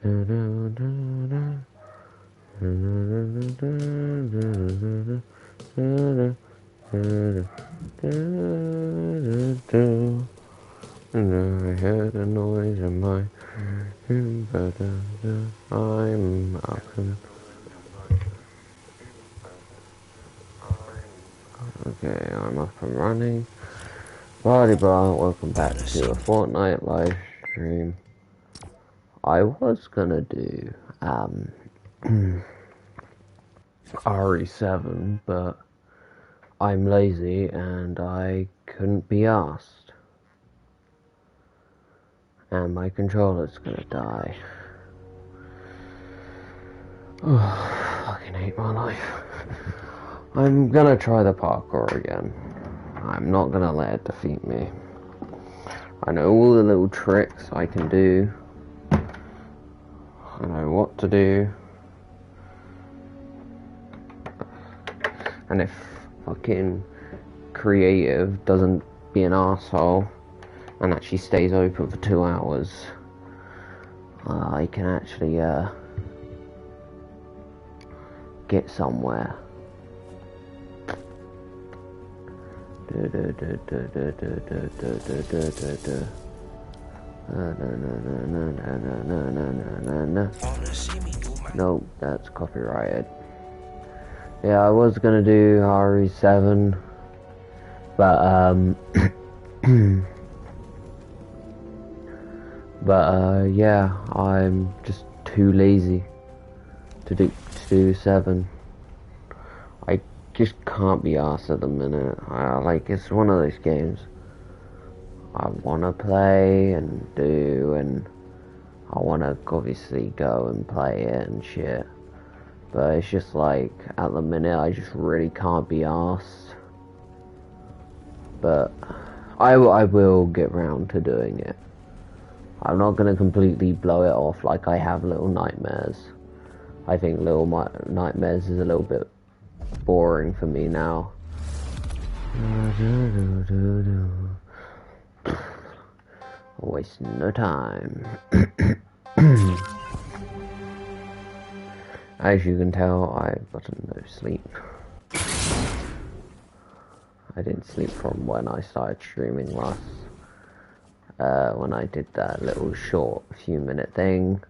And I heard a noise in my room, but I'm up and... Okay, I'm up and running. Blah, welcome back to a Fortnite live stream. I was gonna do, RE7, but I'm lazy and I couldn't be asked. And my controller's gonna die. Oh, fucking hate my life. I'm gonna try the parkour again. I'm not gonna let it defeat me. I know all the little tricks I can do. I know what to do. And if fucking creative doesn't be an asshole and actually stays open for 2 hours, I can actually get somewhere. Nope, that's copyrighted. Yeah, I was gonna do RE7, but yeah, I'm just too lazy to do 7. I just can't be arsed at the minute. Like, it's one of those games I wanna play and do, and I wanna obviously go and play it and shit. But it's just like, at the minute, I just really can't be arsed. But I will get round to doing it. I'm not gonna completely blow it off like I have Little Nightmares. I think Little Nightmares is a little bit boring for me now. Wasting no time. As you can tell, I've gotten no sleep. I didn't sleep from when I started streaming last. When I did that little short few minute thing.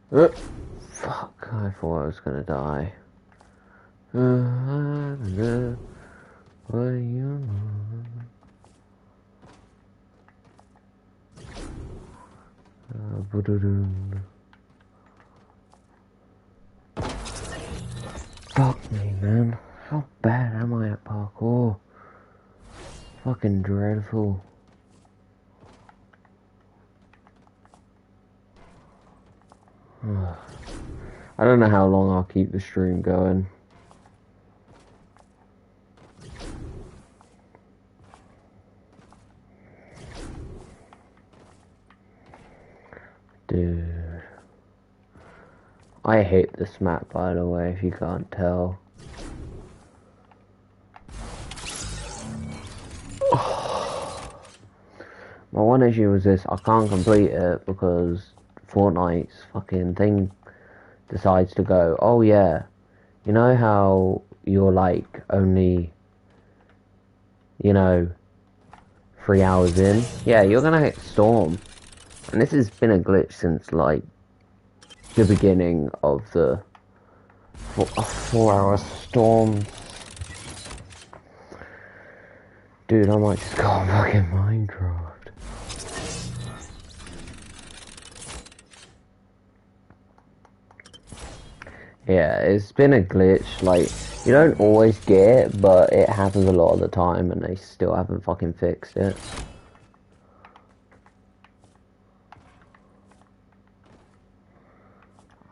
Fuck, I thought I was gonna die. What do you Fuck me, man. How bad am I at parkour? Fucking dreadful. I don't know how long I'll keep the stream going. Dude. I hate this map, by the way, if you can't tell. My one issue was this: I can't complete it because Fortnite's fucking thing decides to go, oh yeah, you know how you're like only, 3 hours in? Yeah, you're gonna hit Storm. And this has been a glitch since like the beginning of the 4-hour storm. Dude, I might just go on fucking Minecraft. Yeah, it's been a glitch. Like, you don't always get it, but it happens a lot of the time, and they still haven't fucking fixed it.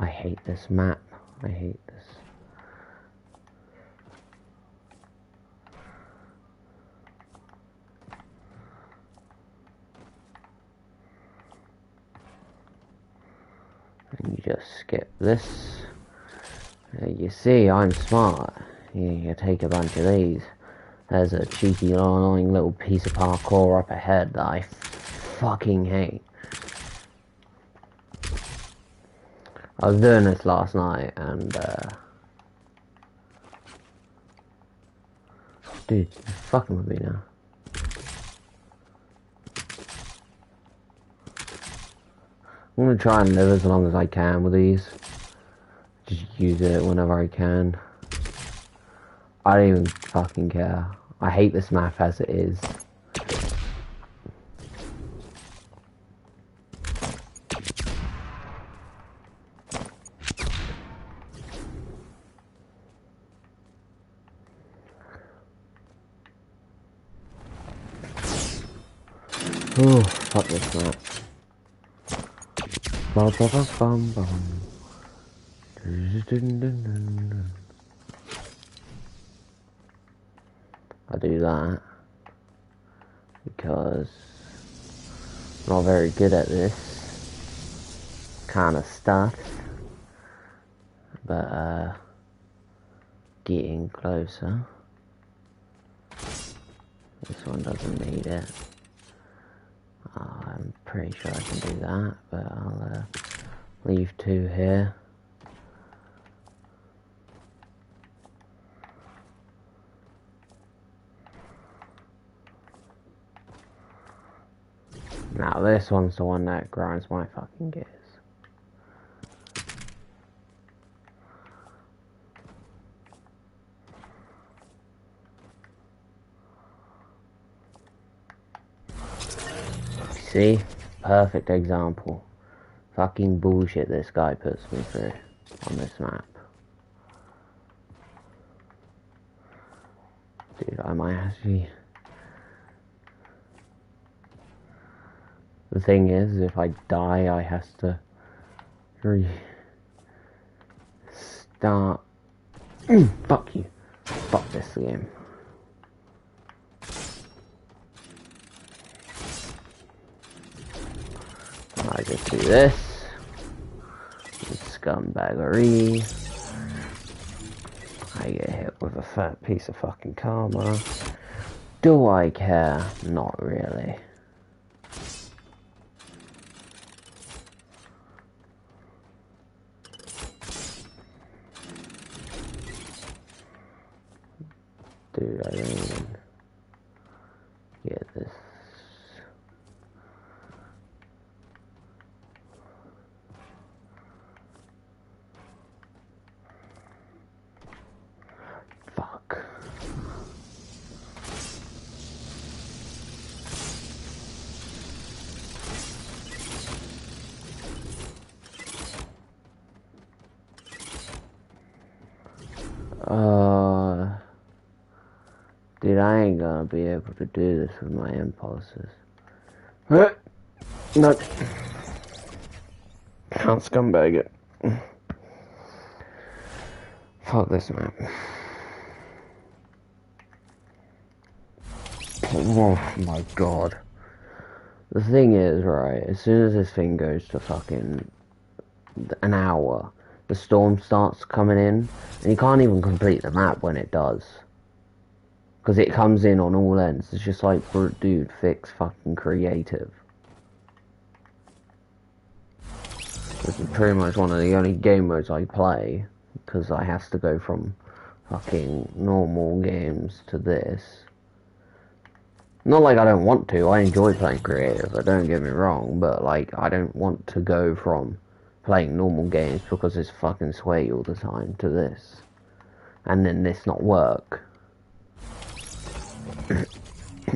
I hate this map. I hate this. And you just skip this. You see, I'm smart. You take a bunch of these. There's a cheeky, annoying little piece of parkour up ahead that I fucking hate. I was doing this last night and, dude, you're fucking with me now. I'm gonna try and live as long as I can with these. Just use it whenever I can. I don't even fucking care. I hate this map as it is. Oh, fuck this map. Bum, bum, bum, bum. I do that because I'm not very good at this kind of stuff, but getting closer. This one doesn't need it. I'm pretty sure I can do that, but I'll leave 2 here. Now this one's the one that grinds my fucking gears. See? Perfect example. Fucking bullshit this guy puts me through on this map. Dude, I might actually... The thing is, if I die, I have to restart. Fuck you. Fuck this game. I just do this. Scumbaggery. I get hit with a fat piece of fucking karma. Do I care? Not really. Dude, I don't even get this. Fuck. Dude, I ain't gonna be able to do this with my impulses. No. Can't scumbag it. Fuck this map. Oh my god. The thing is, right, as soon as this thing goes to fucking an hour, the storm starts coming in, and you can't even complete the map when it does. Because it comes in on all ends. It's just like, dude, fix fucking creative. This is pretty much one of the only game modes I play, because I have to go from fucking normal games to this. Not like I don't want to, I enjoy playing creative, don't get me wrong, but like, I don't want to go from playing normal games because it's fucking sweaty all the time to this. And then this not work.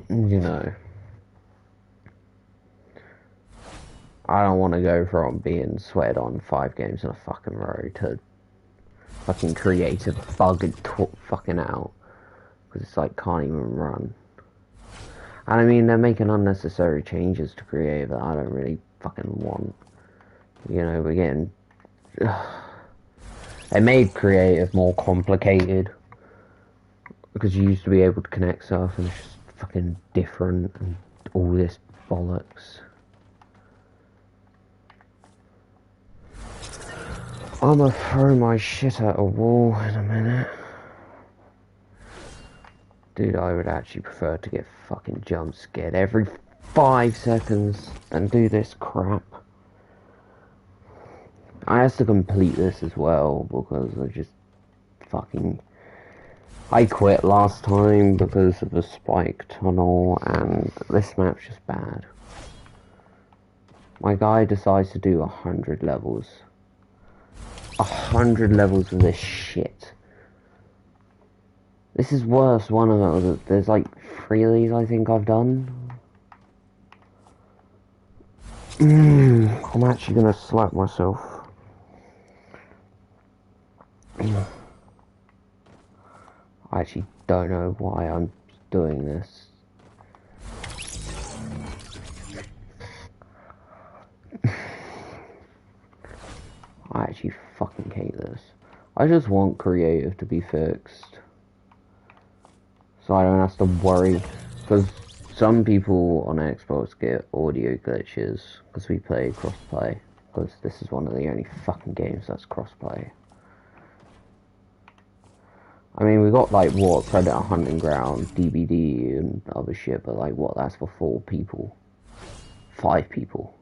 You know. I don't want to go from being sweated on 5 games in a fucking row to fucking creative bugged fucking out. Because it's like, can't even run. And I mean, they're making unnecessary changes to creative that I don't really fucking want. You know, we're getting... They made creative more complicated. Because you used to be able to connect stuff and it's just fucking different and all this bollocks. I'm gonna throw my shit at a wall in a minute. Dude, I would actually prefer to get fucking jump scared every 5 seconds than do this crap. I have to complete this as well because I just fucking... I quit last time because of the spike tunnel and this map's just bad. My guy decides to do 100 levels. 100 levels of this shit. This is worse, one of those. There's like 3 of these I think I've done. I'm actually gonna slap myself. I actually don't know why I'm doing this. I actually fucking hate this. I just want creative to be fixed. So I don't have to worry. Because some people on Xbox get audio glitches because we play crossplay. Because this is one of the only fucking games that's crossplay. I mean, we got like what, Predator Hunting Ground, DBD and other shit, but like what, that's for 4 people. 5 people.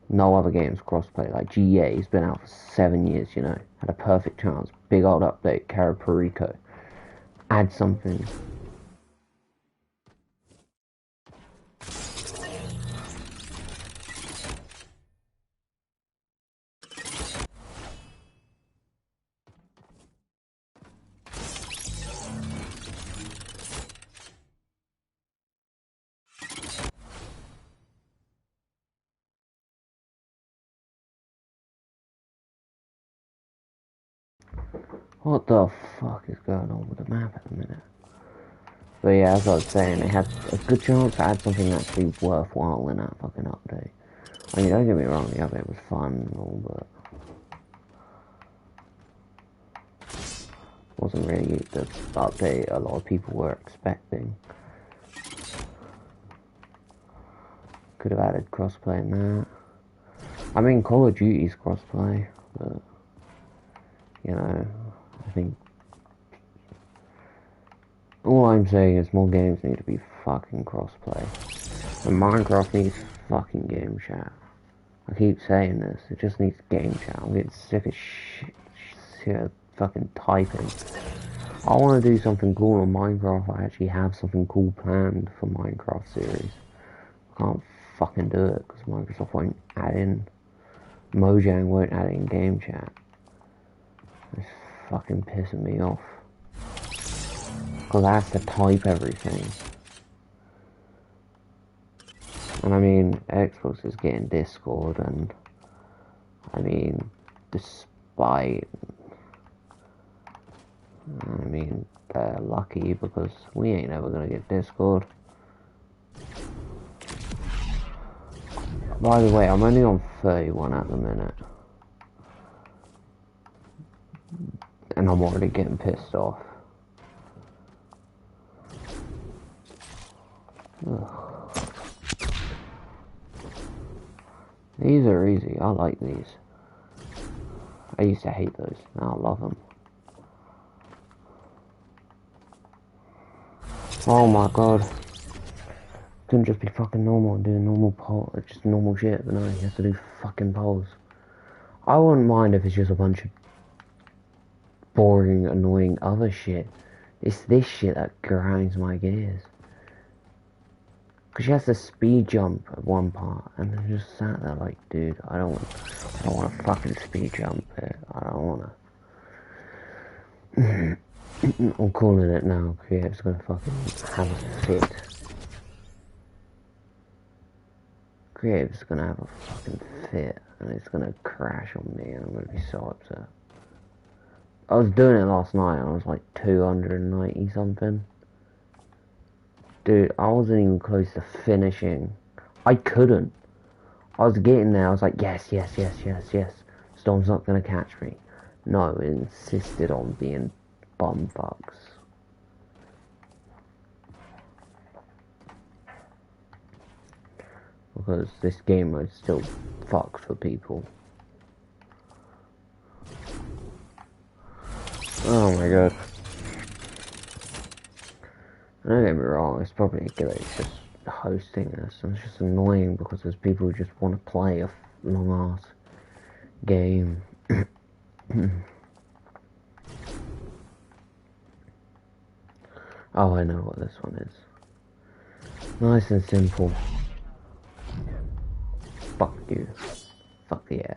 No other games crossplay. Like GEA's been out for 7 years, you know. Had a perfect chance. Big old update, Caraparico. Add something. What the fuck is going on with the map at the minute? But yeah, as I was saying, it had a good chance to add something actually worthwhile in that fucking update. I mean, don't get me wrong, the update was fun and all, but... wasn't really the update a lot of people were expecting. Could have added crossplay in that. I mean, Call of Duty's crossplay, but... you know, I think... all I'm saying is more games need to be fucking crossplay. And Minecraft needs fucking game chat. I keep saying this, it just needs game chat. I'm getting sick of shit of fucking typing. I want to do something cool on Minecraft. I actually have something cool planned for Minecraft series. I can't fucking do it because Microsoft won't add in... Mojang won't add in game chat. It's fucking pissing me off. Because I have to type everything. And I mean, Xbox is getting Discord, and I mean, despite, I mean, they're lucky because we ain't ever gonna get Discord. By the way, I'm only on 31 at the minute. And I'm already getting pissed off. Ugh. These are easy, I like these. I used to hate those, now I love them. Oh my god. Couldn't just be fucking normal and do normal poll, just normal shit, but no, he has to do fucking polls. I wouldn't mind if it's just a bunch of boring, annoying other shit. It's this shit that grinds my gears. Cause she has to speed jump at one part, and then just sat there like, dude, I don't want to fucking speed jump it. I don't want to. I'm calling it now. Creative's gonna fucking have a fit. Creative's gonna have a fucking fit, and it's gonna crash on me, and I'm gonna be so upset. I was doing it last night, and I was like 290 something. Dude, I wasn't even close to finishing. I couldn't. I was getting there, I was like, yes, yes, yes, yes, yes. Storm's not gonna catch me. No, it insisted on being bumfucks. Because this game mode still fucks for people. Oh my god. Don't get me wrong, it's probably a glitch just hosting this, and it's just annoying because there's people who just want to play a long ass game. Oh, I know what this one is. Nice and simple. Fuck you. Fuck yeah.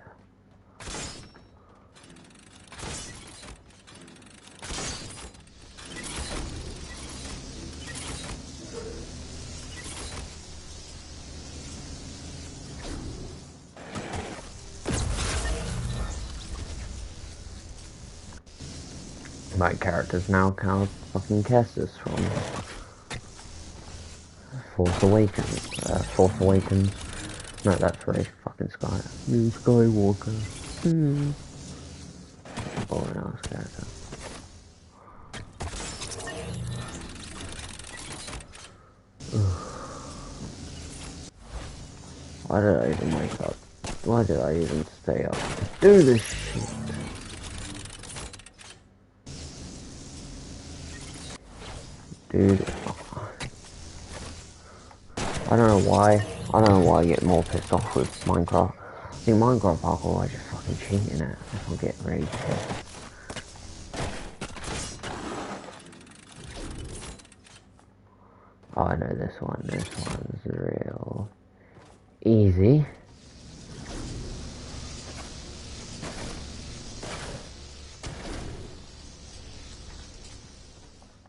My character's now kind of fucking Kestis from Force Awakens. No, that's very fucking Skywalker. Oh, nice character. Why did I even wake up? Why did I even stay up to do this shit? Dude, I don't know why I get more pissed off with Minecraft. I think Minecraft parkour, I just fucking cheating it. If I get really pissed. Oh, I know this one's real easy.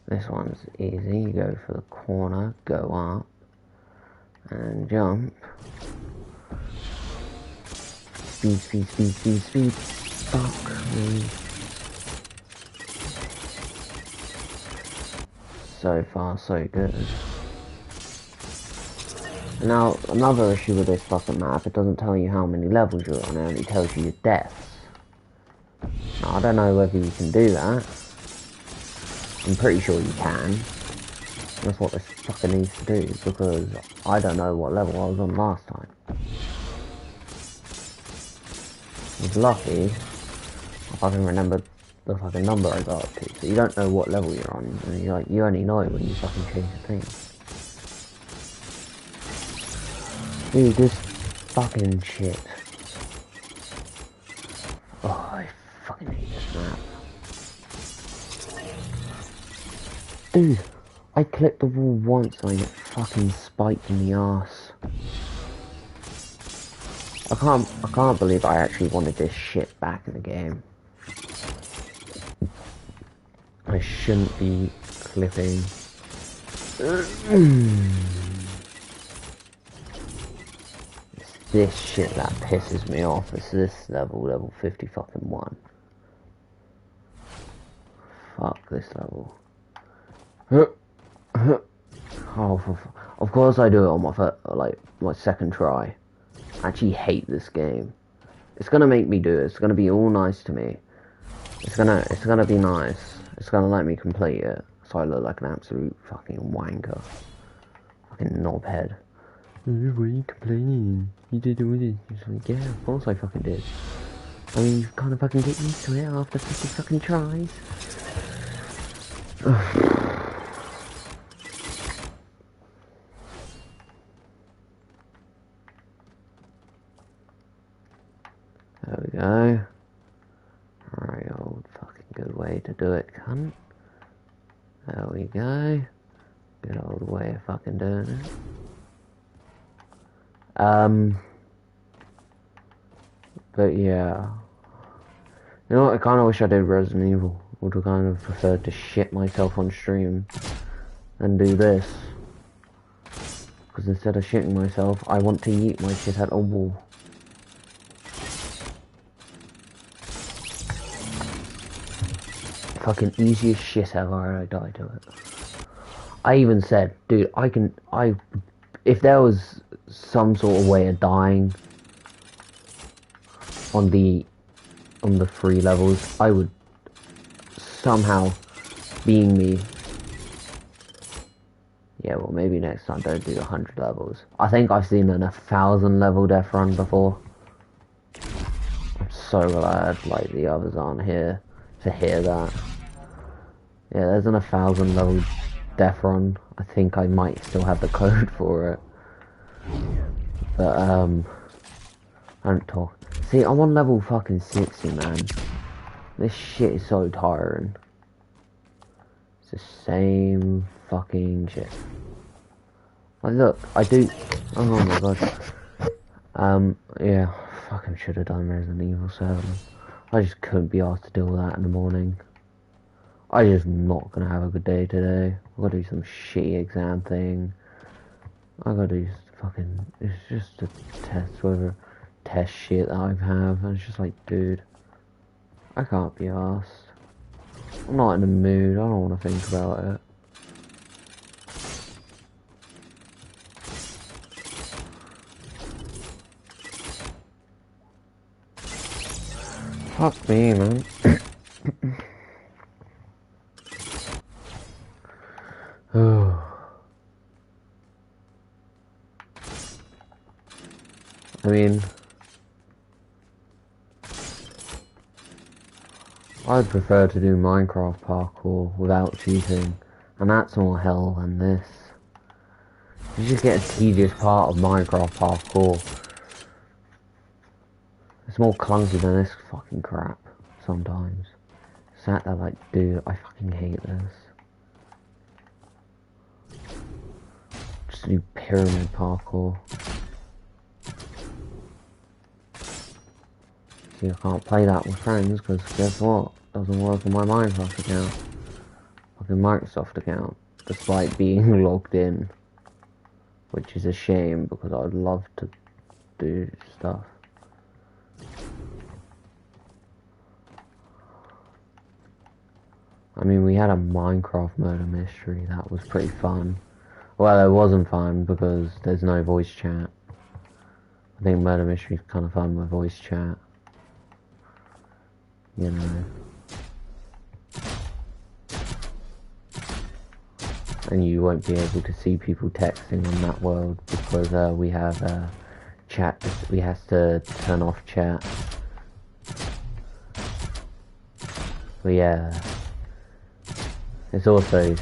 This one's easy. You go for the corner, go up, and jump. Speed. Fuck me. So far, so good. Now, another issue with this fucking map, it doesn't tell you how many levels you're on, it only tells you your deaths. Now, I don't know whether you can do that. I'm pretty sure you can. That's what this fucking needs to do, because I don't know what level I was on last time. I was lucky if I can remember the fucking number I got up to. So you don't know what level you're on, and you only know when you fucking change the thing. Dude, this fucking shit. Oh, I fucking hate this map. Dude, I clipped the wall once and I get fucking spiked in the arse. I can't believe I actually wanted this shit back in the game. I shouldn't be clipping. It's this shit that pisses me off. It's this level 50 fucking 1. Fuck this level. Oh, of course I do it on my second try. I actually hate this game. It's gonna make me do it. It's gonna be all nice to me. It's gonna be nice. It's gonna let me complete it. So I look like an absolute fucking wanker. Fucking knobhead. What are you complaining? You did all this. It's like, yeah, of course I fucking did. I mean, you kind of fucking get used to it after 50 fucking tries. There we go. Alright, old fucking good way to do it, cunt. There we go. Good old way of fucking doing it. But yeah. You know what, I kinda wish I did Resident Evil. Would have kind of preferred to shit myself on stream and do this. Because instead of shitting myself, I want to yeet my shit at a wall. Fucking easiest shit ever, I died to it. I even said, dude, if there was some sort of way of dying on the 3 levels, I would somehow, being me. Yeah, well, maybe next time don't do 100 levels. I think I've seen an 1,000 level death run before. I'm so glad, like, the others aren't here to hear that. Yeah, there's an 1,000 level death run. I think I might still have the code for it. But, I don't talk. See, I'm on level fucking 60, man. This shit is so tiring. It's the same fucking shit. Like, look, I do... Oh my god. Yeah, fucking should have done Resident Evil 7. I just couldn't be asked to deal with that in the morning. I'm just not gonna have a good day today. I've gotta do some shitty exam thing. I gotta do fucking... It's just a test shit that I have. And it's just like, dude, I can't be asked. I'm not in the mood. I don't want to think about it. Fuck me, man. Oh. I mean, I'd prefer to do Minecraft parkour without cheating, and that's more hell than this. You just get a tedious part of Minecraft parkour. It's more clunky than this fucking crap, sometimes. Sat there like, dude, I fucking hate this. Just do pyramid parkour. See, I can't play that with friends, because guess what? Doesn't work on my Minecraft account. Fucking Microsoft account. Despite being logged in. Which is a shame, because I'd love to do stuff. I mean, we had a Minecraft murder mystery, that was pretty fun. Well, it wasn't fun, because there's no voice chat. I think murder mystery is kind of fun with voice chat. You know. And you won't be able to see people texting on that world because we have chat. We have to turn off chat. But yeah, it's also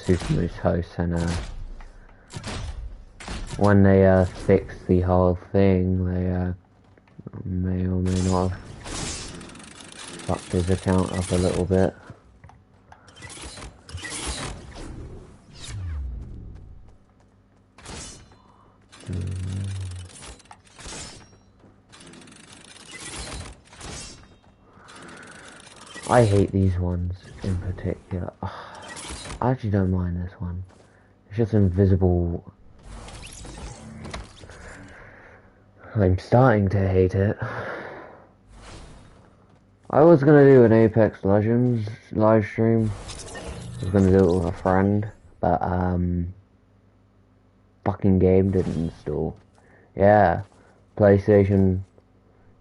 Super Moose host, and when they fix the whole thing, they may or may not have fucked his account up a little bit. I hate these ones in particular. I actually don't mind this one. It's just invisible. I'm starting to hate it. I was gonna do an Apex Legends live stream. I was gonna do it with a friend, but fucking game didn't install. Yeah, PlayStation,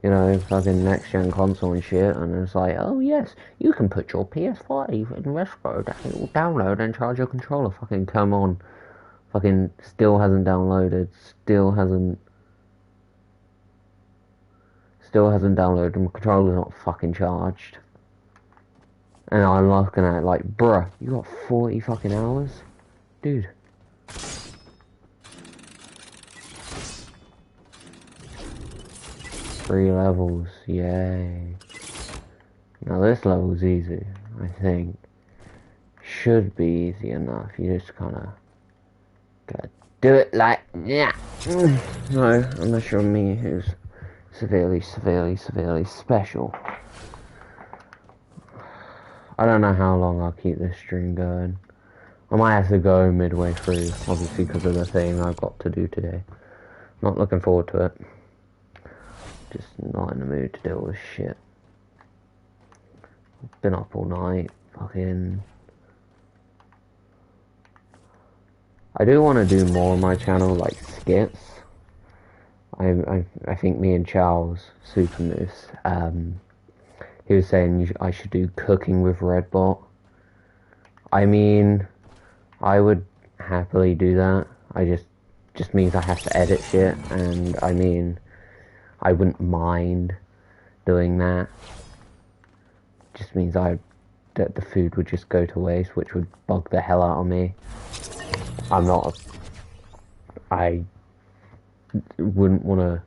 you know, fucking next gen console and shit, and it's like, oh yes, you can put your PS5 in rest mode, it will download and charge your controller. Fucking come on. Fucking still hasn't downloaded, still hasn't downloaded, and my controller's not fucking charged. And I'm looking at it like, bruh, you got 40 fucking hours? Dude. Three levels, yay. Now this level's easy, I think. Should be easy enough, you just kinda gotta do it like, yeah. No, unless you're me, who's severely special. I don't know how long I'll keep this stream going. I might have to go midway through, obviously because of the thing I've got to do today. Not looking forward to it. Just not in the mood to deal with shit. Been up all night, fucking... I do want to do more on my channel, like skits. I think me and Charles, Super Moose, he was saying I should do cooking with Redbot. I mean, I would happily do that. I just means I have to edit shit, and I mean, I wouldn't mind doing that. Just means that the food would just go to waste, which would bug the hell out of me. I wouldn't want to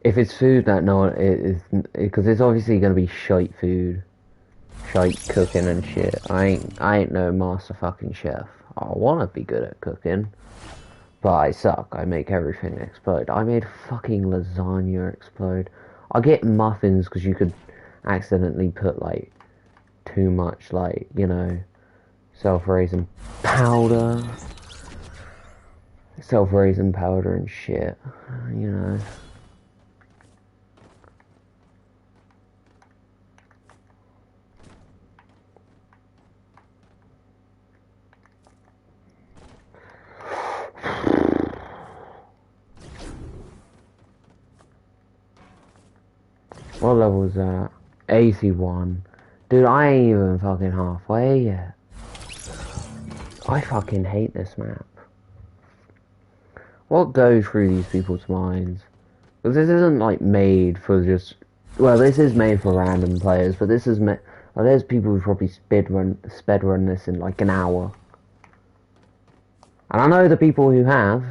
If it's food that no one it is, because it's obviously gonna be shite food, shite cooking and shit. I ain't no master fucking chef. I wanna be good at cooking, but I suck. I make everything explode. I made fucking lasagna explode. I get muffins because you could accidentally put like too much, like, you know, self-raising powder, self-raising powder and shit, you know. What level is that? 81. Dude, I ain't even fucking halfway yet. I fucking hate this map. What goes through these people's minds? Because this isn't like made for just... Well, this is made for random players, but this is well, there's people who probably sped run this in like an hour. And I know the people who have,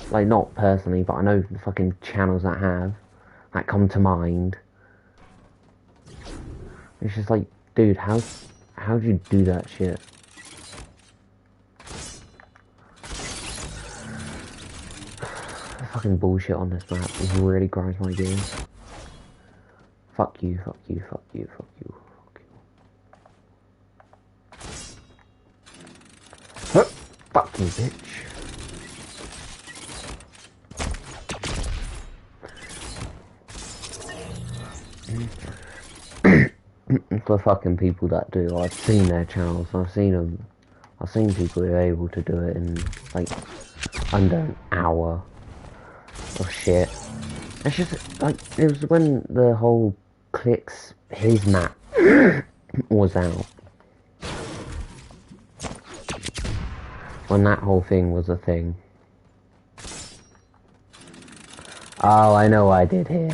like not personally, but I know the fucking channels that have, that come to mind. It's just like, dude, how'd you do that shit? The fucking bullshit on this map really grinds my gears. Fuck you, fuck you, fuck you, fuck you, fuck you. Fuck you, bitch. For fucking people that do, I've seen their channels, I've seen people who are able to do it in like under an hour of shit. It's just like, it was when the whole Clicks his map was out, when that whole thing was a thing. Oh, I know what I did here.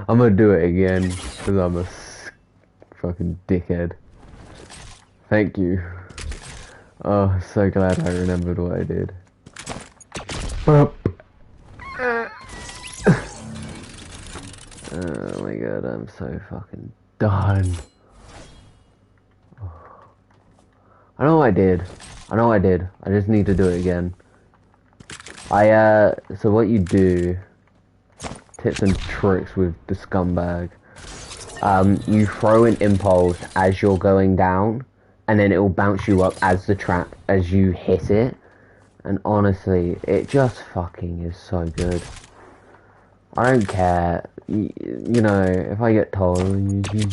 I'm gonna do it again, because I'm a fucking dickhead. Thank you. Oh, so glad I remembered what I did. Oh my god, I'm so fucking done. I know what I did. I know what I did. I just need to do it again. So what you do, tips and tricks with the scumbag, you throw an impulse as you're going down, and then it will bounce you up as the trap, as you hit it, and honestly, it just fucking is so good. I don't care, you know, if I get told, you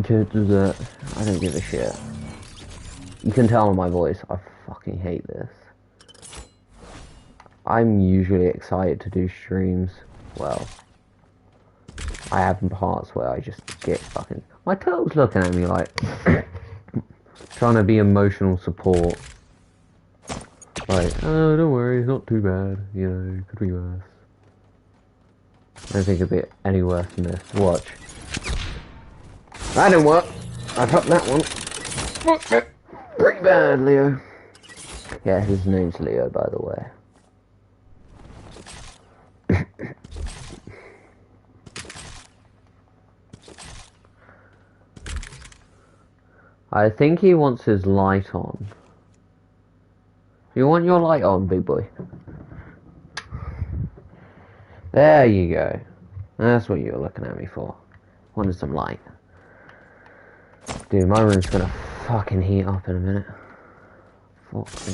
can't do that, I don't give a shit. You can tell on my voice, I fucking hate this. I'm usually excited to do streams. Well, I have parts where I just get fucking... My turtle's looking at me like... trying to be emotional support. Like, oh, don't worry, it's not too bad. You know, it could be worse. I don't think it'd be any worse than this. Watch. That didn't work. I fucked that one. Pretty bad, Leo. Yeah, his name's Leo, by the way. I think he wants his light on. You want your light on, big boy? There you go. That's what you were looking at me for. Wanted some light. Dude, my room's gonna fucking heat up in a minute. Fuck me.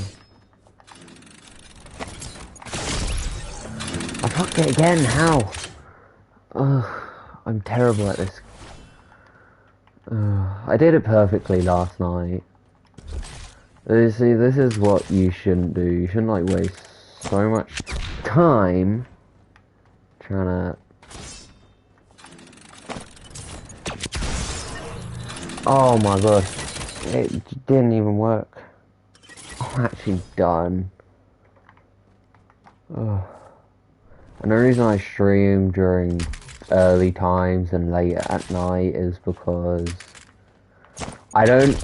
I fucked it again, how? Ugh, I'm terrible at this. I did it perfectly last night. You see, this is what you shouldn't do. You shouldn't like waste so much time trying to... Oh my god, it didn't even work. I'm actually done. Ugh. And the reason I stream during early times and late at night is because I don't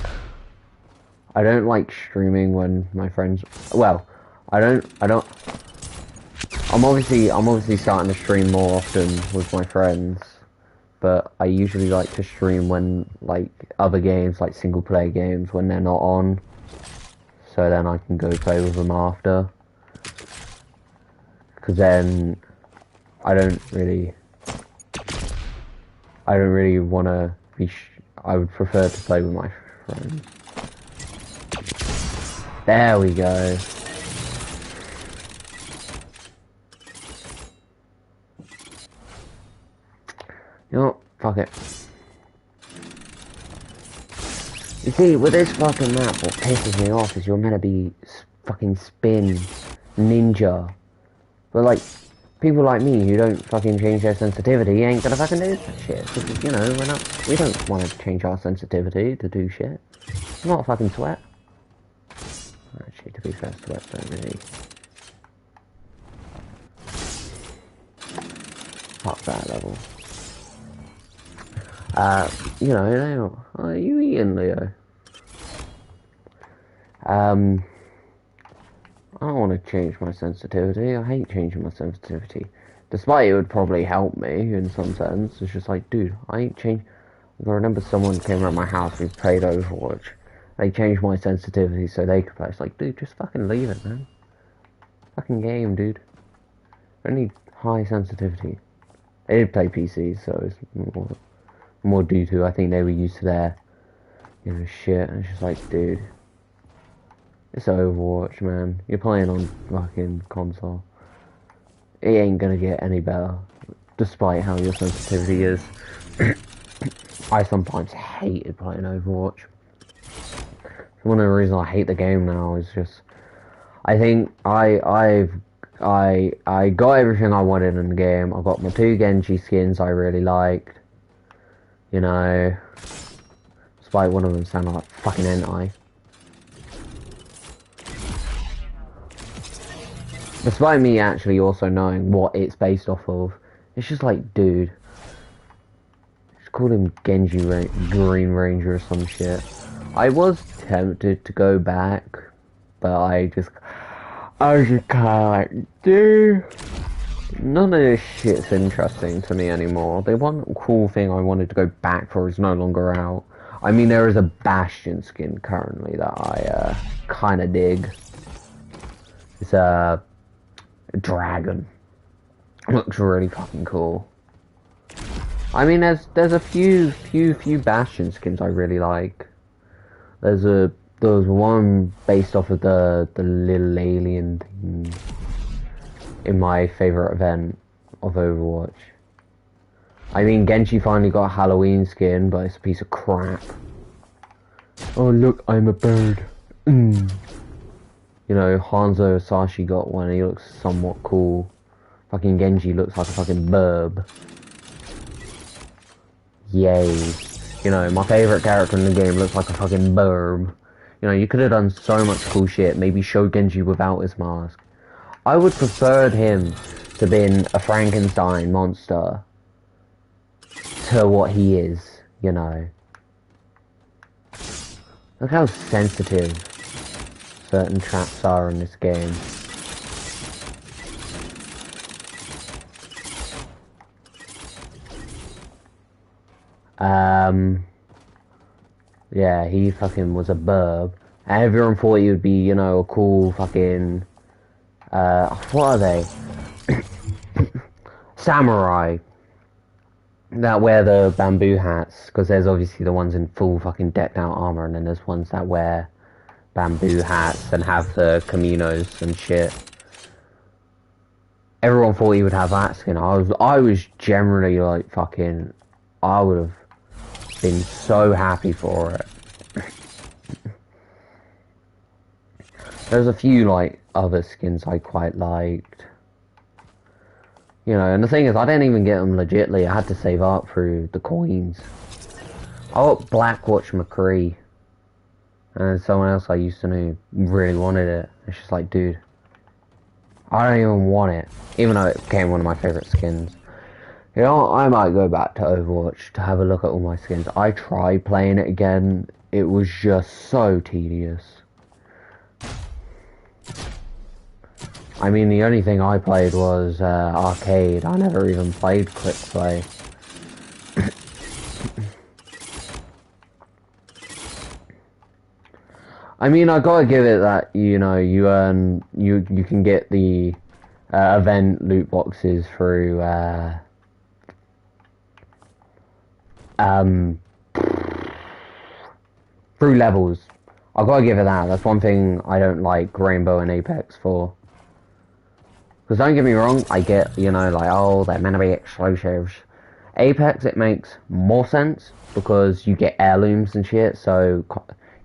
like streaming when my friends, well, I don't I'm obviously starting to stream more often with my friends, but I usually like to stream when like other games, like single player games, when they're not on, so then I can go play with them after. Because then I don't really want to be. I would prefer to play with my friends. There we go. You know what? Fuck it. You see, with this fucking map, what pisses me off is you're meant to be fucking spin ninja. But like, people like me who don't fucking change their sensitivity ain't gonna fucking do that shit. Because, you know, we don't want to change our sensitivity to do shit. It's not a fucking sweat. Actually, to be fair, sweats don't really. Fuck that level. You know, they don't. Are you eating, Leo? I don't want to change my sensitivity. I hate changing my sensitivity. Despite it would probably help me in some sense. It's just like, dude, I ain't changed. I remember someone came around my house who played Overwatch. They changed my sensitivity so they could play. It's like, dude, just fucking leave it, man. Fucking game, dude. I don't need high sensitivity. They did play PC, so it's more due to, I think they were used to their, you know, shit. And it's just like, dude, it's Overwatch, man. You're playing on fucking console. It ain't gonna get any better, despite how your sensitivity is. I sometimes hated playing Overwatch. One of the reasons I hate the game now is just, I think I got everything I wanted in the game. I got my 2 Genji skins I really liked. You know, despite one of them sounding like fucking hentai. Despite me actually also knowing what it's based off of, it's just like, dude, just call him Genji Green Ranger or some shit. I was tempted to go back, but I was just kind of like, dude, none of this shit's interesting to me anymore. The one cool thing I wanted to go back for is no longer out. I mean, there is a Bastion skin currently that I kind of dig. It's a dragon. Looks really fucking cool. I mean, there's a few Bastion skins I really like. There was one based off of the little alien thing in my favourite event of Overwatch. I mean, Genji finally got a Halloween skin, but it's a piece of crap. Oh look, I'm a bird. You know, Hanzo Sashi got one, and he looks somewhat cool. Fucking Genji looks like a fucking burb. Yay. You know, my favourite character in the game looks like a fucking burb. You know, you could have done so much cool shit. Maybe show Genji without his mask. I would preferred him to been a Frankenstein monster to what he is, you know. Look how sensitive certain traps are in this game. Yeah, he fucking was a burb. And everyone thought he would be, you know, a cool fucking, what are they? Samurai. That wear the bamboo hats, because there's obviously the ones in full fucking decked out armor, and then there's ones that wear bamboo hats and have the kimonos and shit. Everyone thought he would have that skin. I was generally like fucking, I would have been so happy for it. There's a few like other skins I quite liked. You know, and the thing is, I didn't even get them legitly. I had to save up through the coins. I got Blackwatch McCree. And someone else I used to know really wanted it. It's just like, dude, I don't even want it. Even though it became one of my favourite skins. You know, I might go back to Overwatch to have a look at all my skins. I tried playing it again. It was just so tedious. I mean, the only thing I played was arcade. I never even played quick play. I mean, I gotta give it that, you know, you can get the event loot boxes through um through levels. I gotta give it that. That's one thing I don't like Rainbow and Apex for. Because don't get me wrong, I get, you know, like, oh, they're meant to be exclusives. Apex, it makes more sense because you get heirlooms and shit, so,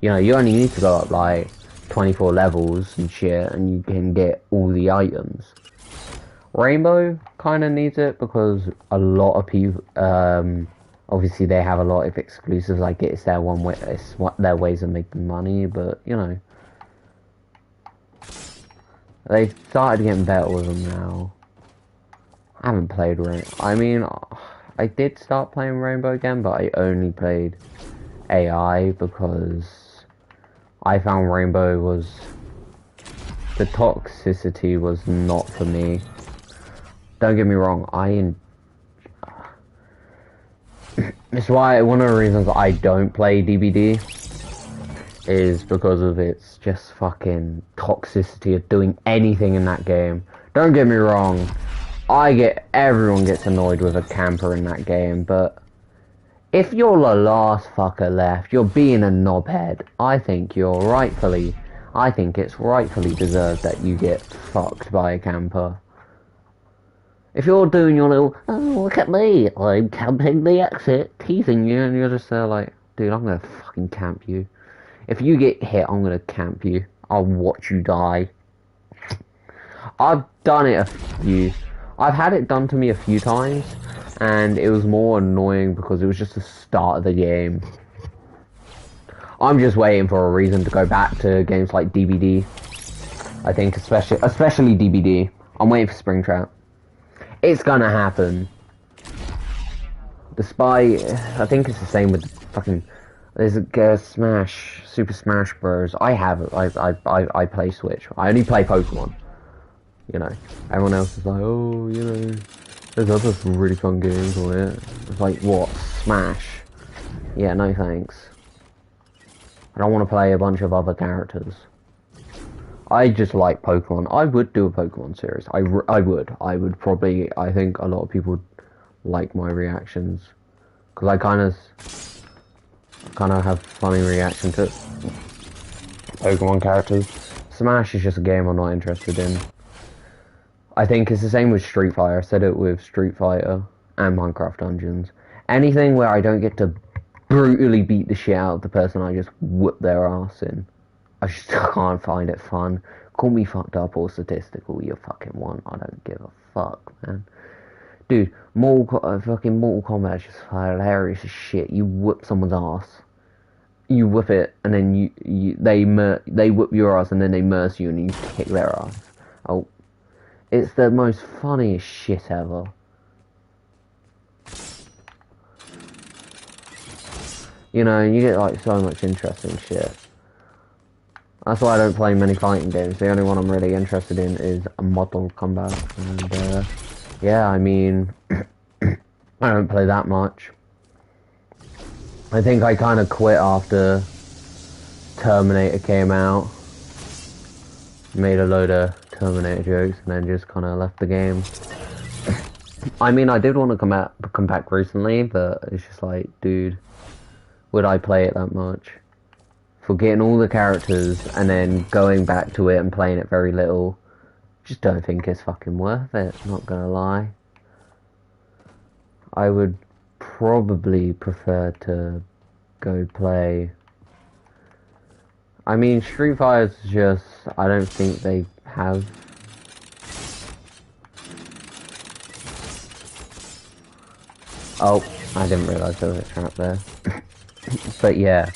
you know, you only need to go up, like, 24 levels and shit, and you can get all the items. Rainbow kind of needs it because a lot of people, obviously they have a lot of exclusives, like, it's their one way, it's their ways of making money, but, you know. They've started getting better with them now. I haven't played Rainbow. I mean, I did start playing Rainbow again, but I only played AI because I found Rainbow was... the toxicity was not for me. Don't get me wrong, it's why one of the reasons I don't play DBD is because of its just fucking toxicity of doing anything in that game. Don't get me wrong, everyone gets annoyed with a camper in that game, but if you're the last fucker left, you're being a knobhead. I think it's rightfully deserved that you get fucked by a camper. If you're doing your little, oh, look at me, I'm camping the exit, teasing you, and you're just there like, dude, I'm gonna fucking camp you. If you get hit, I'm gonna camp you. I'll watch you die. I've had it done to me a few times, and it was more annoying because it was just the start of the game. I'm just waiting for a reason to go back to games like DBD. I think especially DBD. I'm waiting for Springtrap. It's gonna happen. Despite, I think it's the same with fucking... There's a Super Smash Bros. I play Switch. I only play Pokemon. You know, everyone else is like, oh, you know, there's other some really fun games on it. It's like, what? Smash? Yeah, no thanks. I don't want to play a bunch of other characters. I just like Pokemon. I would do a Pokemon series. I would probably, I think a lot of people would like my reactions. Because I kind of have funny reaction to Pokemon characters. Smash is just a game I'm not interested in. I think it's the same with Street Fighter. I said it with Street Fighter and Minecraft Dungeons. Anything where I don't get to brutally beat the shit out of the person I just whoop their ass in. I just can't find it fun. Call me fucked up or statistical, you fucking want. I don't give a fuck, man. Dude, fucking Mortal Kombat is just hilarious as shit. You whoop someone's ass. You whip it, and then they whip your ass, and then they merce you, and you kick their ass. Oh, it's the most funniest shit ever. You know, and you get like so much interesting shit. That's why I don't play many fighting games. The only one I'm really interested in is Mortal Kombat, and yeah, I mean, I don't play that much. I think I kind of quit after Terminator came out. Made a load of Terminator jokes and then just kind of left the game. I mean, I did want to come back recently, but it's just like, dude, would I play it that much? Forgetting all the characters and then going back to it and playing it very little. Just don't think it's fucking worth it, not gonna lie. I would probably prefer to go play... I mean, Street Fighter's just... I don't think they have... Oh, I didn't realise there was a trap there. But yeah.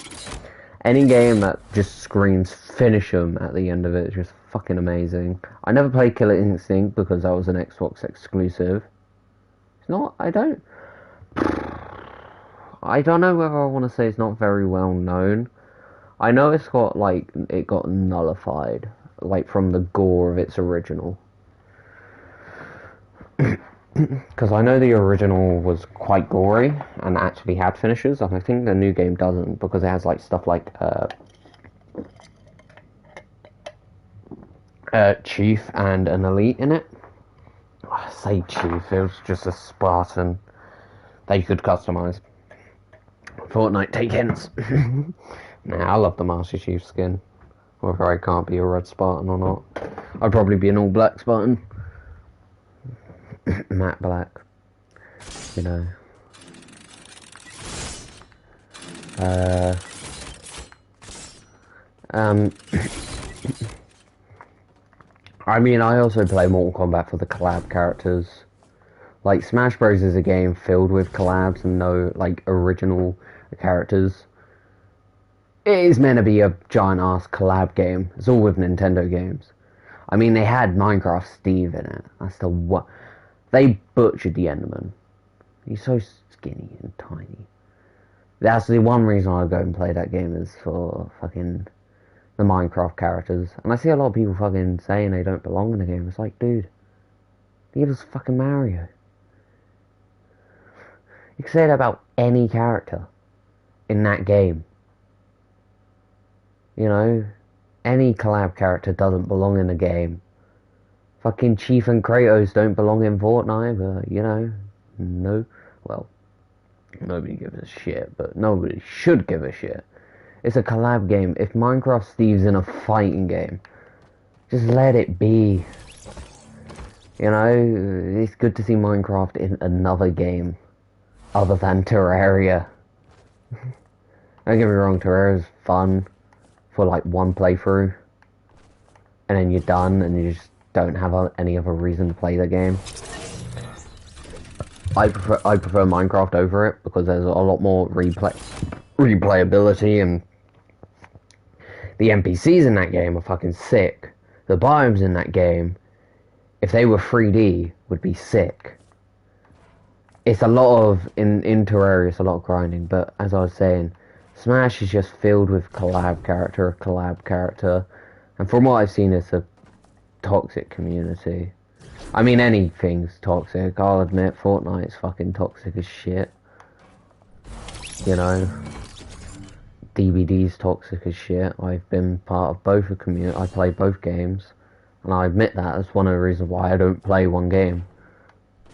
Any game that just screams finish 'em at the end of it is just fucking amazing. I never played Killer Instinct because that was an Xbox exclusive. It's not... I don't know whether I want to say it's not very well known. I know it's got, like, it got nullified, like, from the gore of its original. Because I know the original was quite gory and actually had finishes, and I think the new game doesn't because it has like stuff like Chief and an Elite in it. I say Chief, it was just a Spartan that you could customize. Fortnite, take hints. Nah, I love the Master Chief skin. Whether I can't be a red Spartan or not. I'd probably be an all black Spartan. Matte black. You know. I mean, I also play Mortal Kombat for the collab characters. Like, Smash Bros. Is a game filled with collabs and no, like, original characters. It is meant to be a giant-ass collab game. It's all with Nintendo games. I mean, they had Minecraft Steve in it. That's the what. They butchered the Enderman. He's so skinny and tiny. That's the one reason I go and play that game is for fucking the Minecraft characters. And I see a lot of people fucking saying they don't belong in the game. It's like, dude, give us fucking Mario. You can say that about any character in that game. You know, any collab character doesn't belong in the game. Fucking Chief and Kratos don't belong in Fortnite, but, you know, no. Well, nobody gives a shit, but nobody should give a shit. It's a collab game. If Minecraft Steve's in a fighting game, just let it be. You know, it's good to see Minecraft in another game other than Terraria. Don't get me wrong, Terraria's fun for like one playthrough, and then you're done, and you just don't have any other reason to play the game. I prefer Minecraft over it because there's a lot more replayability, and the NPCs in that game are fucking sick. The biomes in that game, if they were 3D, would be sick. It's a lot of, in Terraria, it's a lot of grinding, but as I was saying, Smash is just filled with collab character, and from what I've seen, it's a toxic community. I mean, anything's toxic. I'll admit, Fortnite's fucking toxic as shit. You know, DBD's toxic as shit. I've been part of both the community. I play both games, and I admit that. That's one of the reasons why I don't play one game.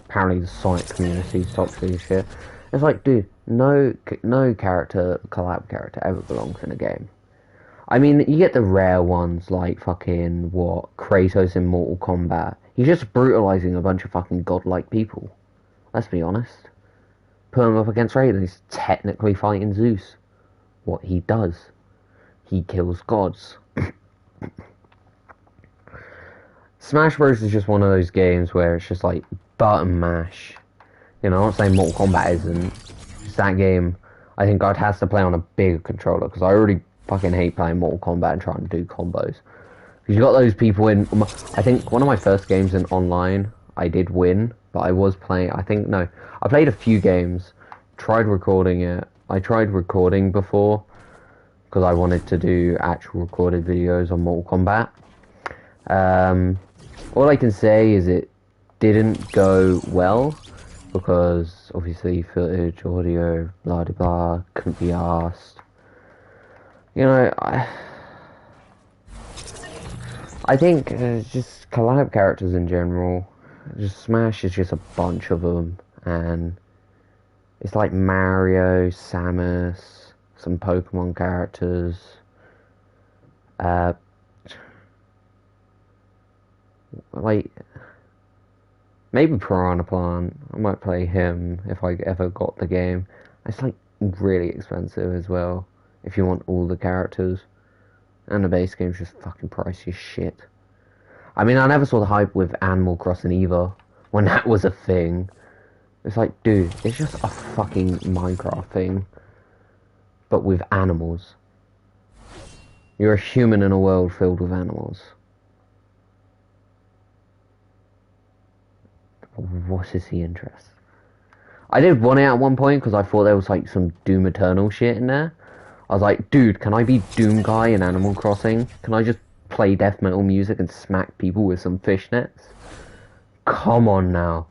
Apparently, the Sonic community's toxic as shit. It's like, dude, no collab character ever belongs in a game. I mean, you get the rare ones like fucking, Kratos in Mortal Kombat. He's just brutalizing a bunch of fucking godlike people. Let's be honest. Put him up against Raiden, he's technically fighting Zeus. What he does. He kills gods. Smash Bros. Is just one of those games where it's just like button mash. You know, I'm not saying Mortal Kombat isn't. It's that game, I think I'd have to play on a bigger controller, because I already fucking hate playing Mortal Kombat and trying to do combos. Because you got those people in, I think one of my first games in online, I did win, but I was playing, I played a few games, tried recording it. I tried recording before, because I wanted to do actual recorded videos on Mortal Kombat. All I can say is it didn't go well, because obviously footage, audio, blah blah blah, couldn't be asked. You know, I think just collab characters in general, just Smash is just a bunch of them, and it's like Mario, Samus, some Pokemon characters, like maybe Piranha Plant. I might play him if I ever got the game. It's like really expensive as well if you want all the characters, and the base game's just fucking pricey as shit. I mean, I never saw the hype with Animal Crossing either when that was a thing. It's like, dude, it's just a fucking Minecraft thing, but with animals. You're a human in a world filled with animals. What is the interest? I did want it at one point because I thought there was like some Doom Eternal shit in there. I was like, dude, can I be Doom Guy in Animal Crossing? Can I just play death metal music and smack people with some fishnets? Come on now.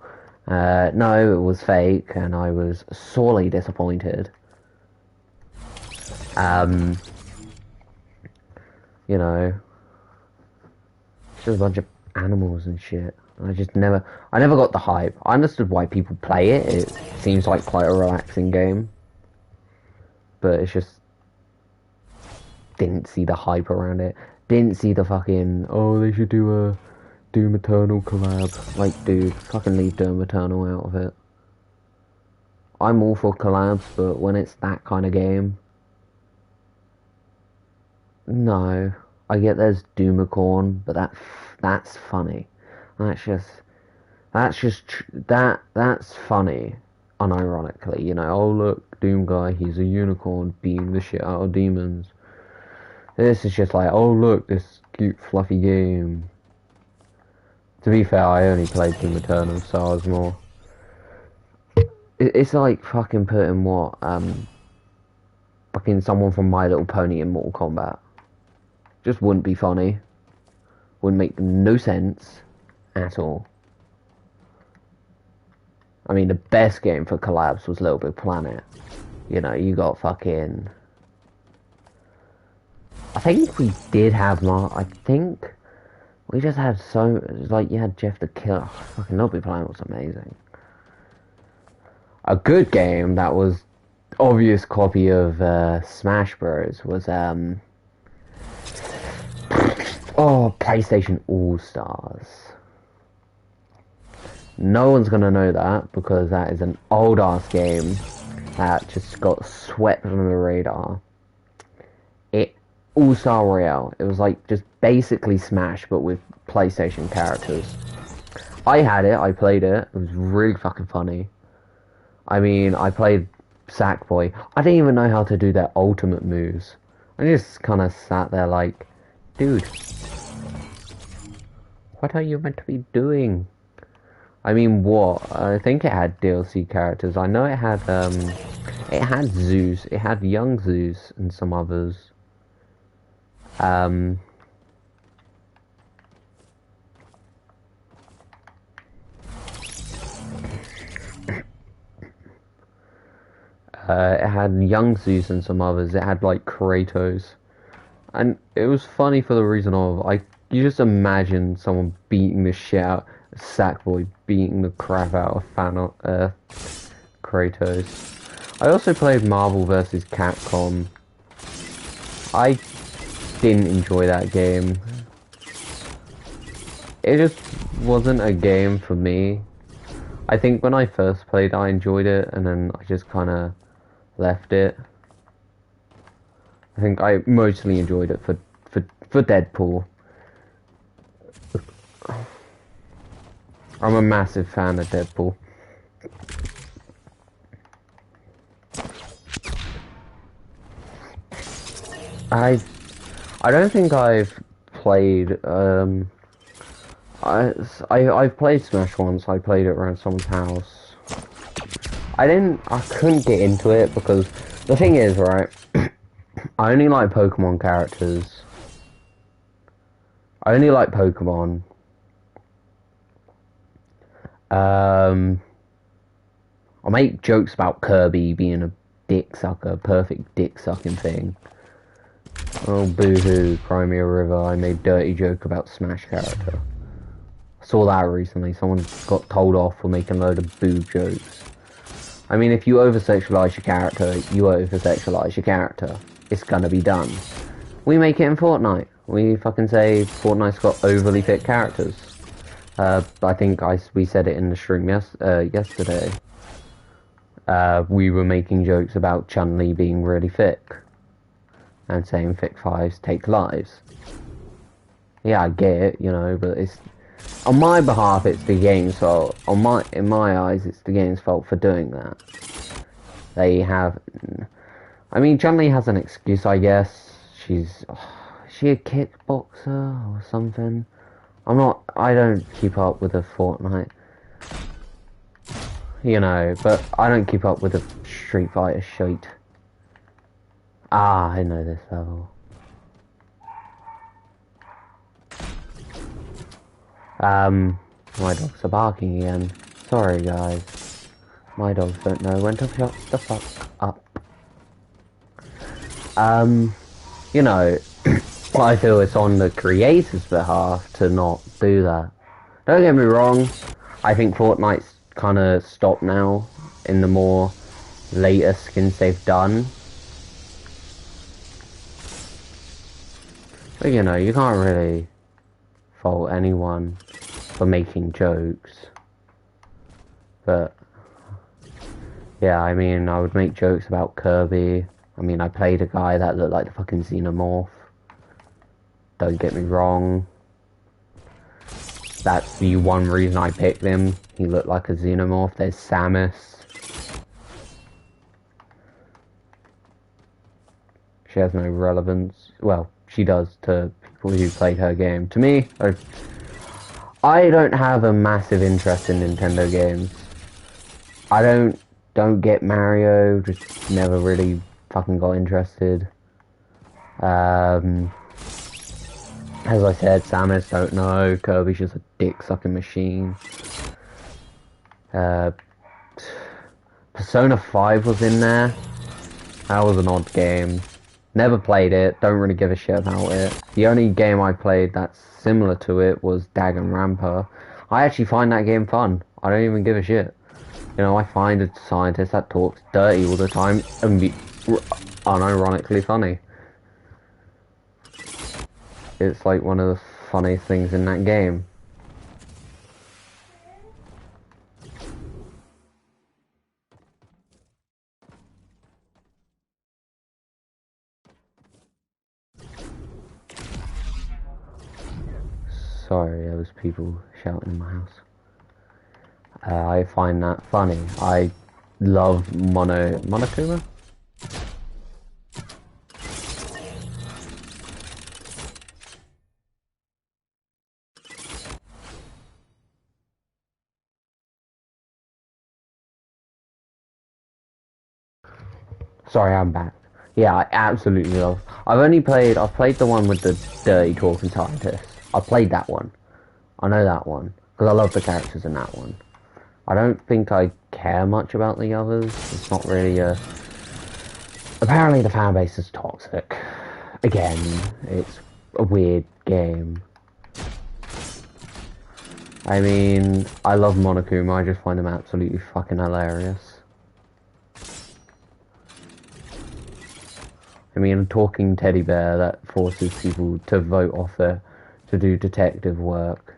No, it was fake, and I was sorely disappointed. Um, you know, it's just a bunch of animals and shit. I never got the hype. I understood why people play it. It seems like quite a relaxing game, but it's just didn't see the hype around it. Didn't see the fucking, oh, they should do a Doom Eternal collab. Like, dude, fucking leave Doom Eternal out of it. I'm all for collabs, but when it's that kind of game, no. I get there's Doomicorn, but that's funny. That's just that's funny, unironically. You know, oh look, Doom guy, he's a unicorn beating the shit out of demons. This is just like, oh look, this cute fluffy game. To be fair, I only played Doom Eternal, so I was more. It's like fucking putting what fucking someone from My Little Pony in Mortal Kombat. Just wouldn't be funny. Wouldn't make no sense at all. I mean, the best game for collabs was Little Big Planet. You know, you got fucking. I think we did have I think we just had so. Like, you had Jeff the Killer. Oh, fucking Little Big Planet was amazing. A good game that was obvious copy of Smash Bros. Was oh, PlayStation All Stars. No one's gonna know that because that is an old ass game that just got swept under the radar. It All Star Royale. It was like just basically Smash but with PlayStation characters. I had it. I played it. It was really fucking funny. I mean, I played Sackboy. I didn't even know how to do their ultimate moves. I just kind of sat there like, dude, what are you meant to be doing? I mean, what? I think it had DLC characters. I know it had Zeus. It had young Zeus and some others. It had young Zeus and some others. It had like Kratos, and it was funny for the reason of you just imagine someone beating the shit out, Sackboy beating the crap out of Kratos. I also played Marvel vs. Capcom. I didn't enjoy that game. It just wasn't a game for me. I think when I first played, I enjoyed it, and then I just kind of left it. I think I mostly enjoyed it for Deadpool. I'm a massive fan of Deadpool. I don't think I've played I've played Smash once. I played it around someone's house. I couldn't get into it because the thing is, right, I only like Pokemon characters. I only like Pokemon. I'll make jokes about Kirby being a dick sucker, perfect dick sucking thing. Oh, boo-hoo, Crimea River, I made dirty joke about Smash character. I saw that recently, someone got told off for making a load of boob jokes. I mean, if you over-sexualize your character, you over-sexualize your character. It's gonna be done. We make it in Fortnite. We fucking say Fortnite's got overly fit characters. I think we said it in the stream yesterday. We were making jokes about Chun-Li being really thick. And saying thick fives take lives. Yeah, I get it, you know, but it's... On my behalf, it's the game's fault. In my eyes, it's the game's fault for doing that. They have... I mean, Chun-Li has an excuse, I guess. Is she a kickboxer or something? I don't keep up with the Fortnite. You know, but I don't keep up with the Street Fighter shit. Ah, I know this level. My dogs are barking again. sorry guys. My dogs don't know when to shut the fuck up. You know, I feel it's on the creator's behalf to not do that. Don't get me wrong, I think Fortnite's kind of stopped now in the more later skins they've done. But you know, you can't really fault anyone for making jokes. But yeah, I mean, I would make jokes about Kirby. I mean, I played a guy that looked like the fucking Xenomorph. Don't get me wrong. That's the one reason I picked him. He looked like a Xenomorph. There's Samus. She has no relevance. Well, she does to people who played her game. To me, I don't have a massive interest in Nintendo games. I don't get Mario, just never really fucking got interested. As I said, Samus, don't know. Kirby's just a dick-sucking machine. Persona 5 was in there. That was an odd game. Never played it, don't really give a shit about it. The only game I played that's similar to it was Danganronpa. I actually find that game fun. I don't even give a shit. You know, I find a scientist that talks dirty all the time and be unironically funny. It's like one of the funniest things in that game. Sorry, there was people shouting in my house. I find that funny. I love Monokuma? Sorry, I'm back. Yeah, I absolutely love. I've played the one with the dirty talking scientist. I played that one. I know that one because I love the characters in that one. I don't think I care much about the others. It's not really a... Apparently the fan base is toxic. Again, it's a weird game. I mean, I love Monokuma, I just find him absolutely fucking hilarious. I mean, a talking teddy bear that forces people to vote off to do detective work.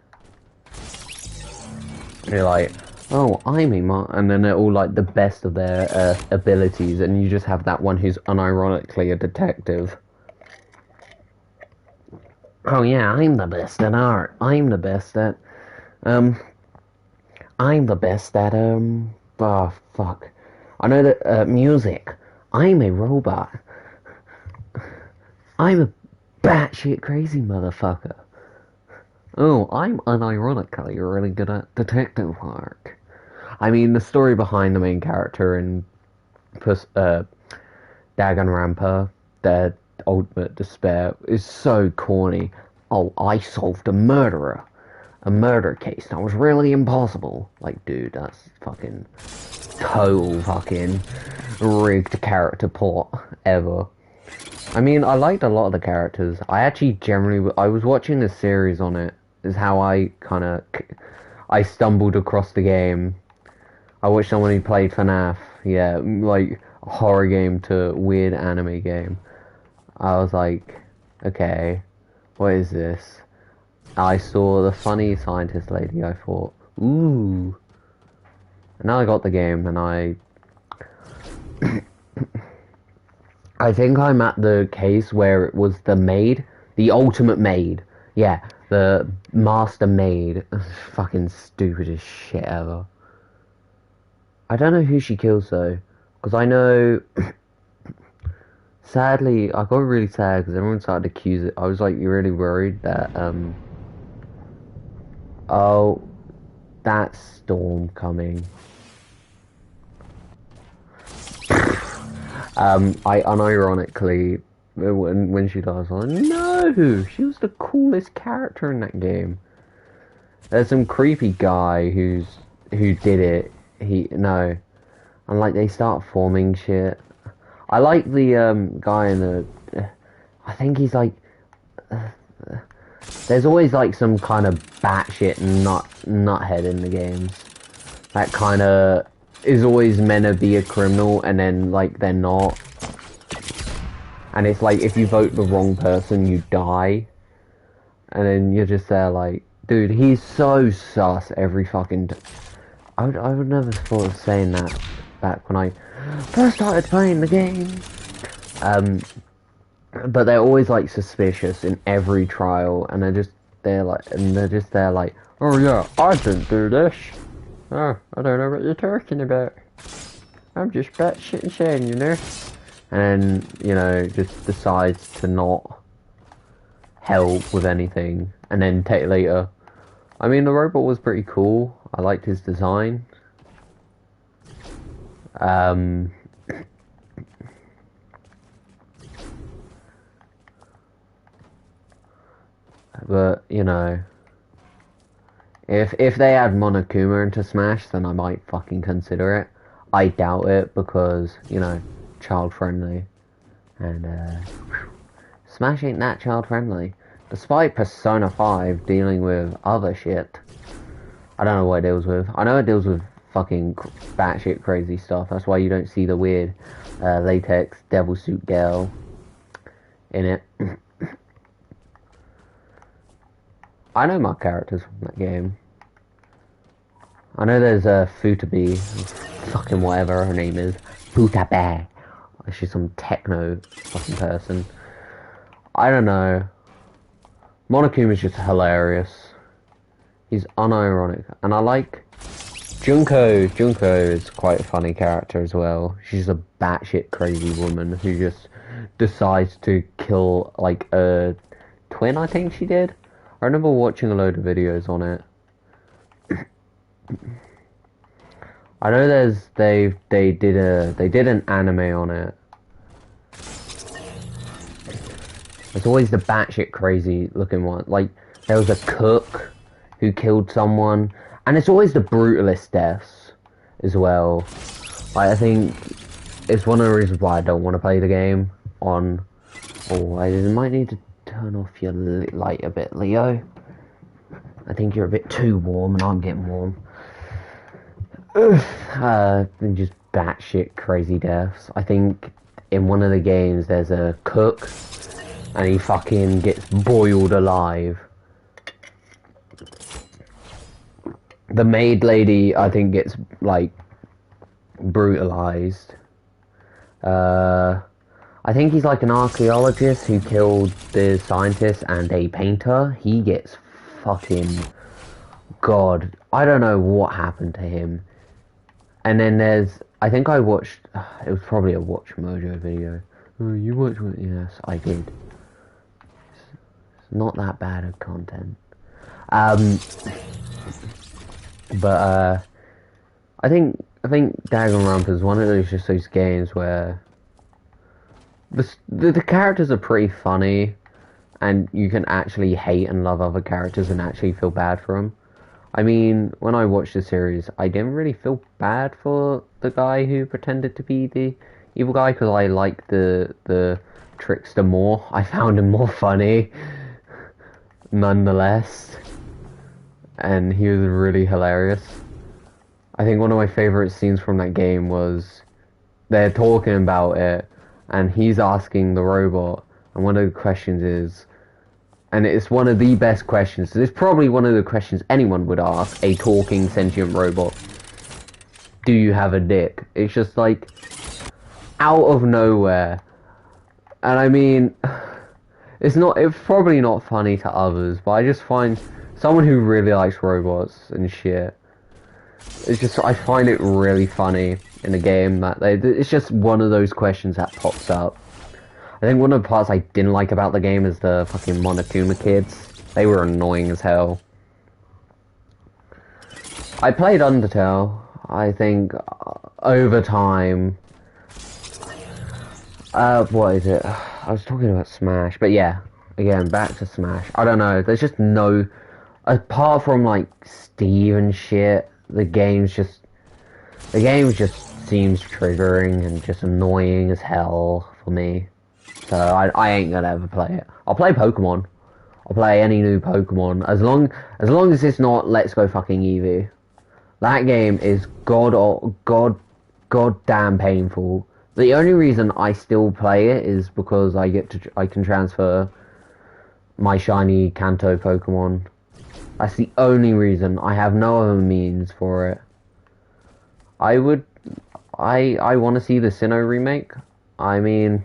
And you're like, oh, I'm and then they're all like the best of their abilities, and you just have that one who's unironically a detective. Oh yeah, I'm the best at art. I'm the best at, oh fuck. I know that, music. I'm a robot. I'm a batshit crazy motherfucker. Oh, I'm unironically really good at detective work. I mean, the story behind the main character in Danganronpa, their ultimate despair, is so corny. Oh, I solved a murder case. That was really impossible. Like, dude, that's fucking total fucking rigged character plot ever. I mean, I liked a lot of the characters. I actually I was watching a series on it, is how I stumbled across the game. I watched someone who played FNAF, yeah, like, a horror game to weird anime game. I was like, okay, what is this? I saw the funny scientist lady, I thought, ooh. And now I got the game, and I think I'm at the case where it was the maid, the ultimate maid. Yeah, the master maid. Fucking stupid as shit ever. I don't know who she kills though, because I know. Sadly, I got really sad because everyone started to accuse it. I was like really worried that oh, that's Storm coming. I unironically, when she dies, I'm like, no! She was the coolest character in that game. There's some creepy guy who's who did it, no, and like they start forming shit. I like the guy in the, I think he's like, there's always like some kind of batshit nuthead in the games. That kind of is always meant to be a criminal, and then like they're not. And it's like if you vote the wrong person, you die. And then you're just there like, dude, he's so sus every fucking. I would never thought of saying that back when I first started playing the game. But they're always like suspicious in every trial, and they're just there like, oh yeah, I didn't do this. Oh, I don't know what you're talking about. I'm just batshit insane, you know. And you know, just decides to not help with anything, and then take later. I mean, the robot was pretty cool. I liked his design. But you know, if they add Monokuma into Smash, then I might fucking consider it. I doubt it because you know, child friendly, and Smash ain't that child friendly. Despite Persona 5 dealing with other shit. I don't know what it deals with. I know it deals with fucking batshit crazy stuff. That's why you don't see the weird latex devil suit girl in it. I know my characters from that game. I know there's a Futabe, fucking whatever her name is. Futabe. She's some techno fucking person. I don't know. Monokuma is just hilarious. He's unironic. And I like Junko. Junko is quite a funny character as well. She's a batshit crazy woman who just decides to kill like a twin, I think she did. I remember watching a load of videos on it. I know they did an anime on it. There's always the batshit crazy looking one. Like, there was a cook who killed someone. And it's always the brutalist deaths as well. Like, I think it's one of the reasons why I don't want to play the game on... Oh, I might need to turn off your light a bit, Leo. I think you're a bit too warm and I'm getting warm. And just batshit crazy deaths. I think in one of the games there's a cook and he fucking gets boiled alive. The maid lady, I think, gets, like, brutalized. I think he's like an archaeologist who killed the scientist and a painter. He gets fucking... God, I don't know what happened to him. And then there's... I think I watched... It was probably a Watch Mojo video. Oh, you watched it? Yes, I did. It's not that bad of content. But I think Danganronpa is one of those games where the characters are pretty funny, and you can actually hate and love other characters and actually feel bad for them. I mean, when I watched the series, I didn't really feel bad for the guy who pretended to be the evil guy because I liked the trickster more. I found him more funny, nonetheless. And he was really hilarious. I think one of my favorite scenes from that game was they're talking about it and he's asking the robot, and one of the questions is, and it's one of the best questions, so it's probably one of the questions anyone would ask a talking sentient robot. Do you have a dick? It's just like out of nowhere. And I mean, it's probably not funny to others, but I just find someone who really likes robots and shit, it's just, I find it really funny in a game that it's just one of those questions that pops up. I think one of the parts I didn't like about the game is the fucking Monokuma kids. They were annoying as hell. I played Undertale, I think, over time. What is it? I was talking about Smash, but yeah, again, back to Smash. I don't know, there's just no... Apart from, like, Steve and shit, the game's just seems triggering and just annoying as hell for me. So I ain't gonna ever play it. I'll play Pokemon. I'll play any new Pokemon as long as it's not Let's Go fucking Eevee. That game is goddamn painful. The only reason I still play it is because I can transfer my shiny Kanto Pokemon. That's the only reason. I have no other means for it. I want to see the Sinnoh remake. I mean,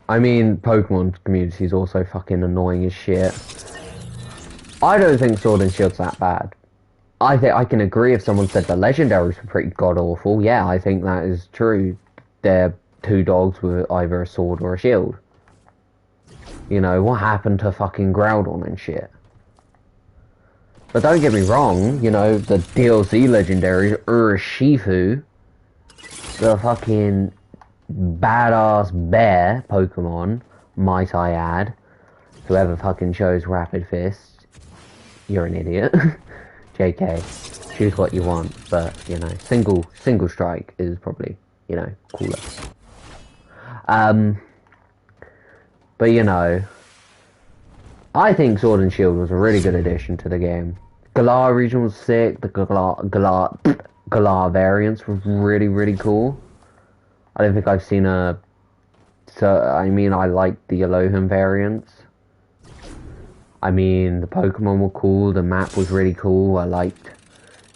Pokemon community is also fucking annoying as shit. I don't think Sword and Shield's that bad. I think I can agree if someone said the legendaries were pretty god awful. Yeah, I think that is true. They're two dogs with either a sword or a shield. You know, what happened to fucking Groudon and shit? But don't get me wrong, you know, the DLC legendaries, Urshifu, the fucking badass bear Pokemon, might I add. Whoever fucking chose Rapid Fist, you're an idiot. JK, choose what you want, but, you know, single strike is probably, you know, cooler. But, you know, I think Sword and Shield was a really good addition to the game. Galar region was sick, the Galar variants were really, really cool. I don't think I've seen I like the Elohim variants. I mean, the Pokemon were cool, the map was really cool, I liked,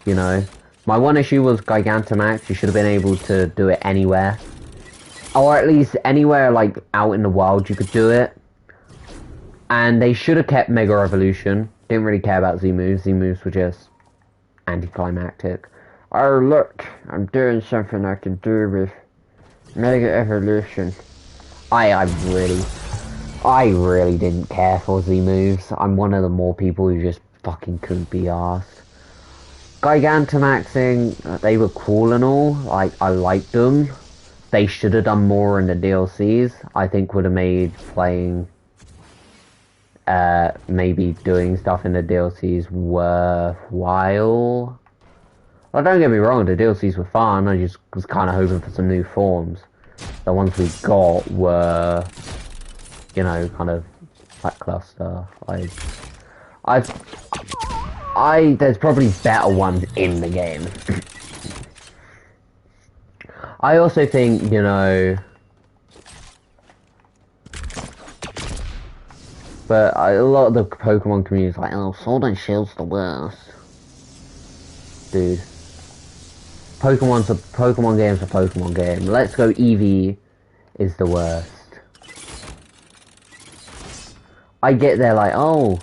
you know. My one issue was Gigantamax, you should have been able to do it anywhere. Or at least anywhere, like, out in the wild you could do it. And they should have kept Mega Evolution. Didn't really care about Z-moves. Z-moves were just anticlimactic. Oh, look, I'm doing something I can do with Mega Evolution. I really didn't care for Z-moves. I'm one of the more people who just fucking couldn't be arsed. Gigantamaxing, they were cool and all. Like, I liked them. They should have done more in the DLCs. I think would have made playing, maybe doing stuff in the DLCs worthwhile. Well, don't get me wrong, the DLCs were fun. I just was kind of hoping for some new forms. The ones we got were, you know, kind of lackluster. There's probably better ones in the game. I also think, you know, but a lot of the Pokemon community is like, oh, Sword and Shield's the worst. Dude. Pokemon game's a Pokemon game. Let's Go Eevee is the worst. I get there like, oh,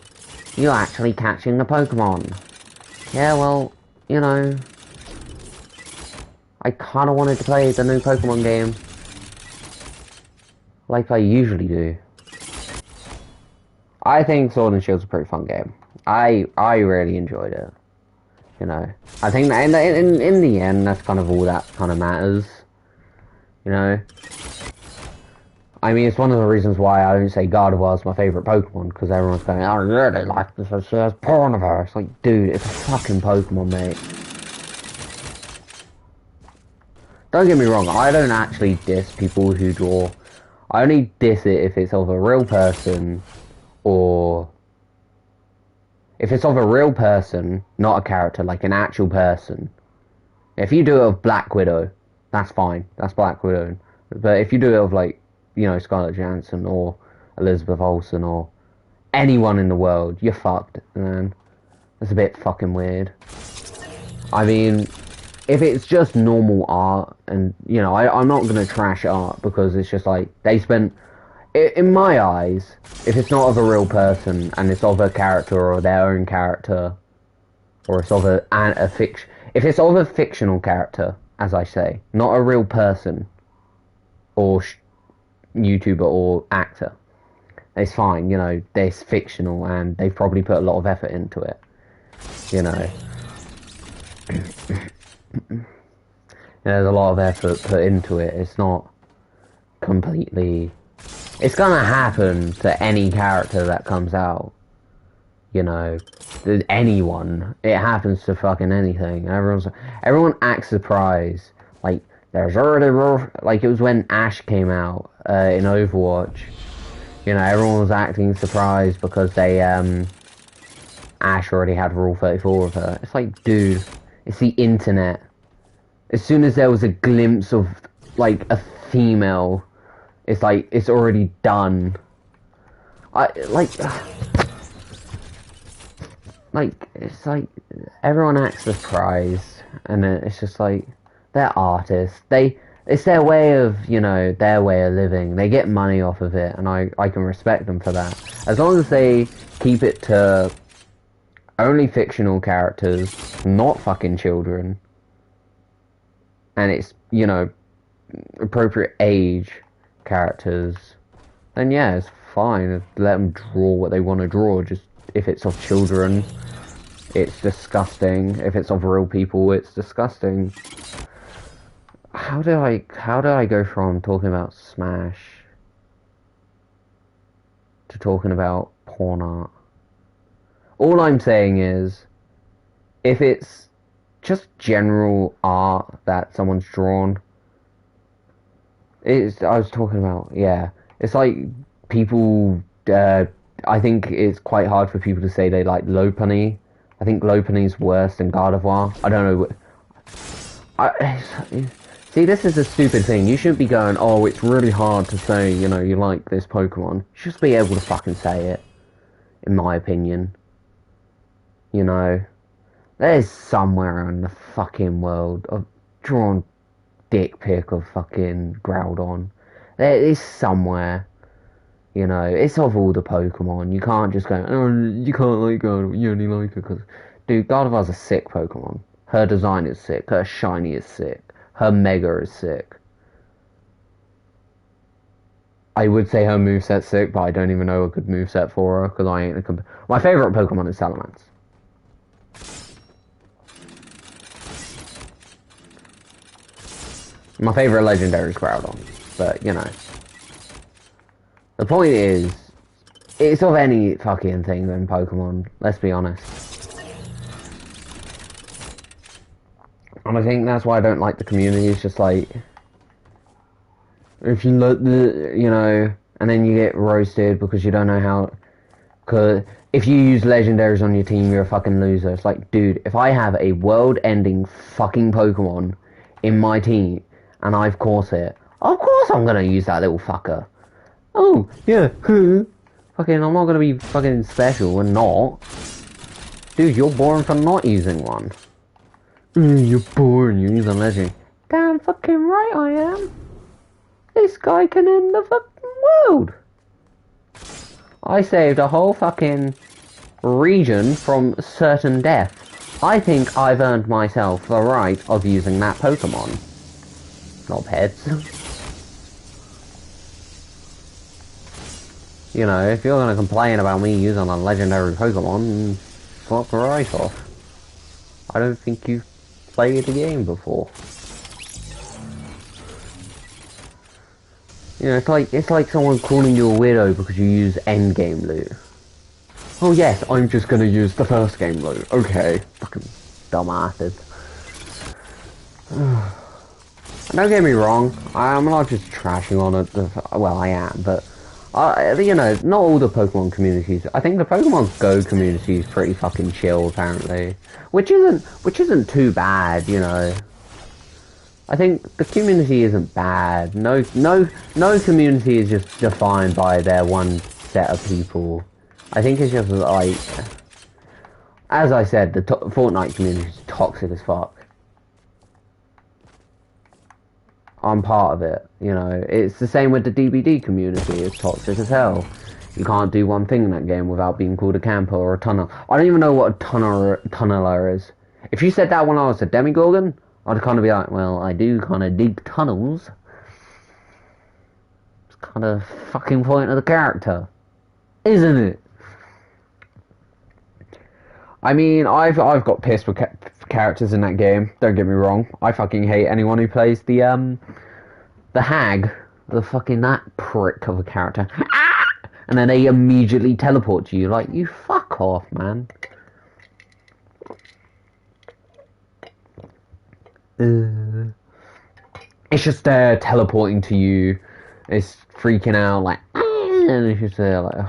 you're actually catching the Pokemon. Yeah, well, you know, I kinda wanted to play the new Pokemon game. Like I usually do. I think Sword and Shield's a pretty fun game. I really enjoyed it. You know, I think that in the end, that's kind of all that kind of matters. You know, I mean, it's one of the reasons why I don't say Gardevoir's my favorite Pokemon, because everyone's going, oh, yeah, they like this, it's Porniver. It's like, dude, it's a fucking Pokemon, mate. Don't get me wrong, I don't actually diss people who draw. I only diss it if it's of a real person, or if it's of a real person, not a character, like an actual person. If you do it of Black Widow, that's fine. That's Black Widow. But if you do it of, like, you know, Scarlett Johansson or Elizabeth Olsen or anyone in the world, you're fucked, man. That's a bit fucking weird. I mean, if it's just normal art, and, you know, I'm not going to trash art because it's just like, they spent... In my eyes, if it's not of a real person, and it's of a character or their own character, or it's of a fiction... If it's of a fictional character, as I say, not a real person, or YouTuber or actor, it's fine, you know, they're fictional, and they've probably put a lot of effort into it, you know. There's a lot of effort put into it, it's not completely... it's gonna happen to any character that comes out. You know, anyone. It happens to fucking anything. Everyone acts surprised. Like, there's already like it was when Ash came out in Overwatch. You know, everyone was acting surprised because Ash already had Rule 34 of her. It's like, dude, it's the internet. As soon as there was a glimpse of like a female, it's like it's already done. It's like everyone acts surprised, and it's just like they're artists. It's their way of, you know, their way of living. They get money off of it, and I can respect them for that. As long as they keep it to only fictional characters, not fucking children, and it's, you know, appropriate age characters, then yeah, it's fine. Let them draw what they want to draw. Just if it's of children, it's disgusting. If it's of real people, it's disgusting. How do I go from talking about Smash to talking about porn art? All I'm saying is, if it's just general art that someone's drawn, I was talking about, yeah. It's like people, I think it's quite hard for people to say they like Lopunny. I think Lopunny's worse than Gardevoir. I don't know. See, this is a stupid thing. You shouldn't be going, oh, it's really hard to say, you know, you like this Pokemon. You should just be able to fucking say it, in my opinion. You know, there's somewhere in the fucking world of drawn dick pic of fucking Groudon. There is somewhere. You know, it's of all the Pokemon. You can't just go, oh, you can't like Gardevoir, you only like it because... Dude, Gardevoir's a sick Pokemon. Her design is sick, her shiny is sick, her Mega is sick. I would say her moveset's sick, but I don't even know a good moveset for her, because I ain't my favourite Pokemon is Salamence. My favourite legendary is Groudon, but, you know. The point is, it's of any fucking thing in Pokemon, let's be honest. And I think that's why I don't like the community. It's just like, if you look, you know, and then you get roasted because you don't know how, cause if you use legendaries on your team, you're a fucking loser. It's like, dude, if I have a world-ending fucking Pokemon in my team, and I've caught it, of course I'm gonna use that little fucker. Oh, yeah, fucking, I'm not gonna be fucking special and not. Dude, you're boring for not using one. You're boring, you use a legend. Damn fucking right I am. This guy can end the fucking world. I saved a whole fucking region from certain death. I think I've earned myself the right of using that Pokemon. Knobheads. You know, if you're gonna complain about me using a legendary Pokemon, fuck right off. I don't think you've played the game before. You know, it's like someone calling you a weirdo because you use endgame loot. Oh yes, I'm just gonna use the first game loot. Okay, fucking dumbasses. Don't get me wrong, I'm not just trashing on it. Well, I am, but you know, not all the Pokemon communities. I think the Pokemon Go community is pretty fucking chill, apparently, which isn't too bad, you know. I think the community isn't bad. No community is just defined by their one set of people. I think it's just like, as I said, the Fortnite community is toxic as fuck. I'm part of it, you know. It's the same with the DBD community. It's toxic as hell. You can't do one thing in that game without being called a camper or a tunnel. I don't even know what a tunneler is. If you said that when I was a Demigorgon, I'd kind of be like, well, I do kind of dig tunnels. It's kind of fucking point of the character, isn't it? I mean, I've got pissed with characters in that game. Don't get me wrong. I fucking hate anyone who plays the hag, the fucking that prick of a character. Ah! And then they immediately teleport to you. Like, you fuck off, man. It's just teleporting to you. It's freaking out, like, and it's just like,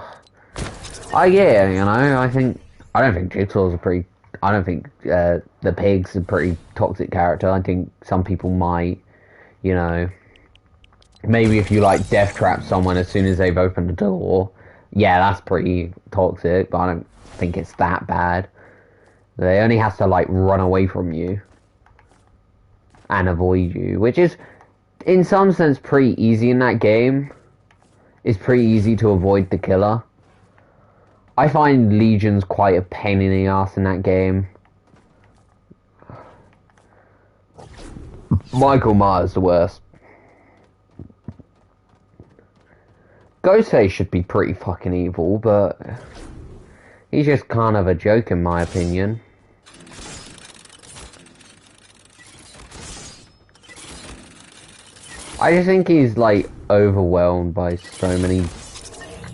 I get it, you know. I don't think Jigsaw's a pretty. I don't think the pig's a pretty toxic character. I think some people might, you know, maybe if you like death trap someone as soon as they've opened the door, yeah, that's pretty toxic. But I don't think it's that bad. They only have to like run away from you and avoid you, which is in some sense pretty easy in that game. It's pretty easy to avoid the killer. I find Legion's quite a pain in the ass in that game. Michael Myers the worst. Ghostface should be pretty fucking evil, but he's just kind of a joke in my opinion. I just think he's like overwhelmed by so many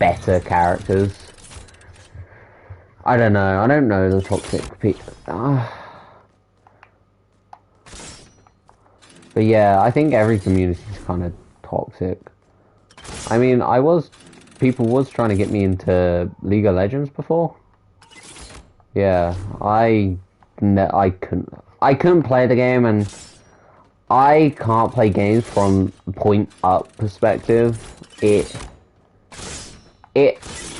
better characters. I don't know. I don't know the toxic people. But yeah, I think every community is kind of toxic. I mean, people was trying to get me into League of Legends before. Yeah, I couldn't play the game, and I can't play games from point up perspective. It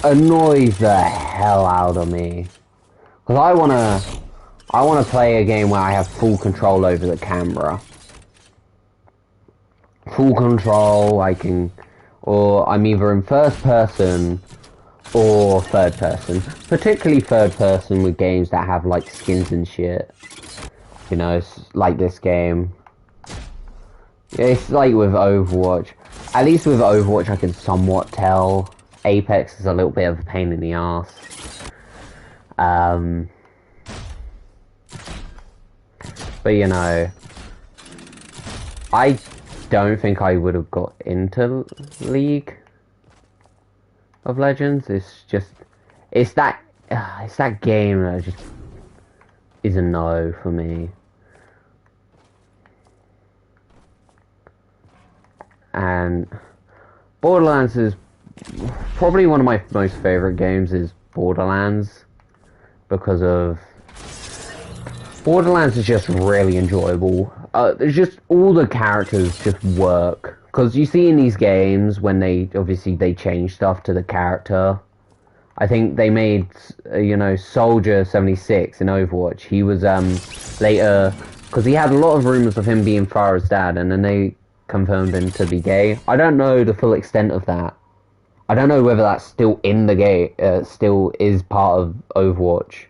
annoys the hell out of me. Because I wanna play a game where I have full control over the camera. Full control, or I'm either in first person or third person. Particularly third person with games that have like skins and shit. You know, it's like this game. It's like with Overwatch. At least with Overwatch I can somewhat tell. Apex is a little bit of a pain in the ass. But you know, I don't think I would have got into League of Legends. It's that game that just is a no for me. And Borderlands is probably one of my most favorite games is Borderlands, because of Borderlands is just really enjoyable. There's just all the characters just work, because you see in these games when they change stuff to the character. I think they made Soldier 76 in Overwatch. He was later, because he had a lot of rumors of him being Farah's dad, and then they confirmed him to be gay. I don't know the full extent of that. I don't know whether that's still in the game, still is part of Overwatch.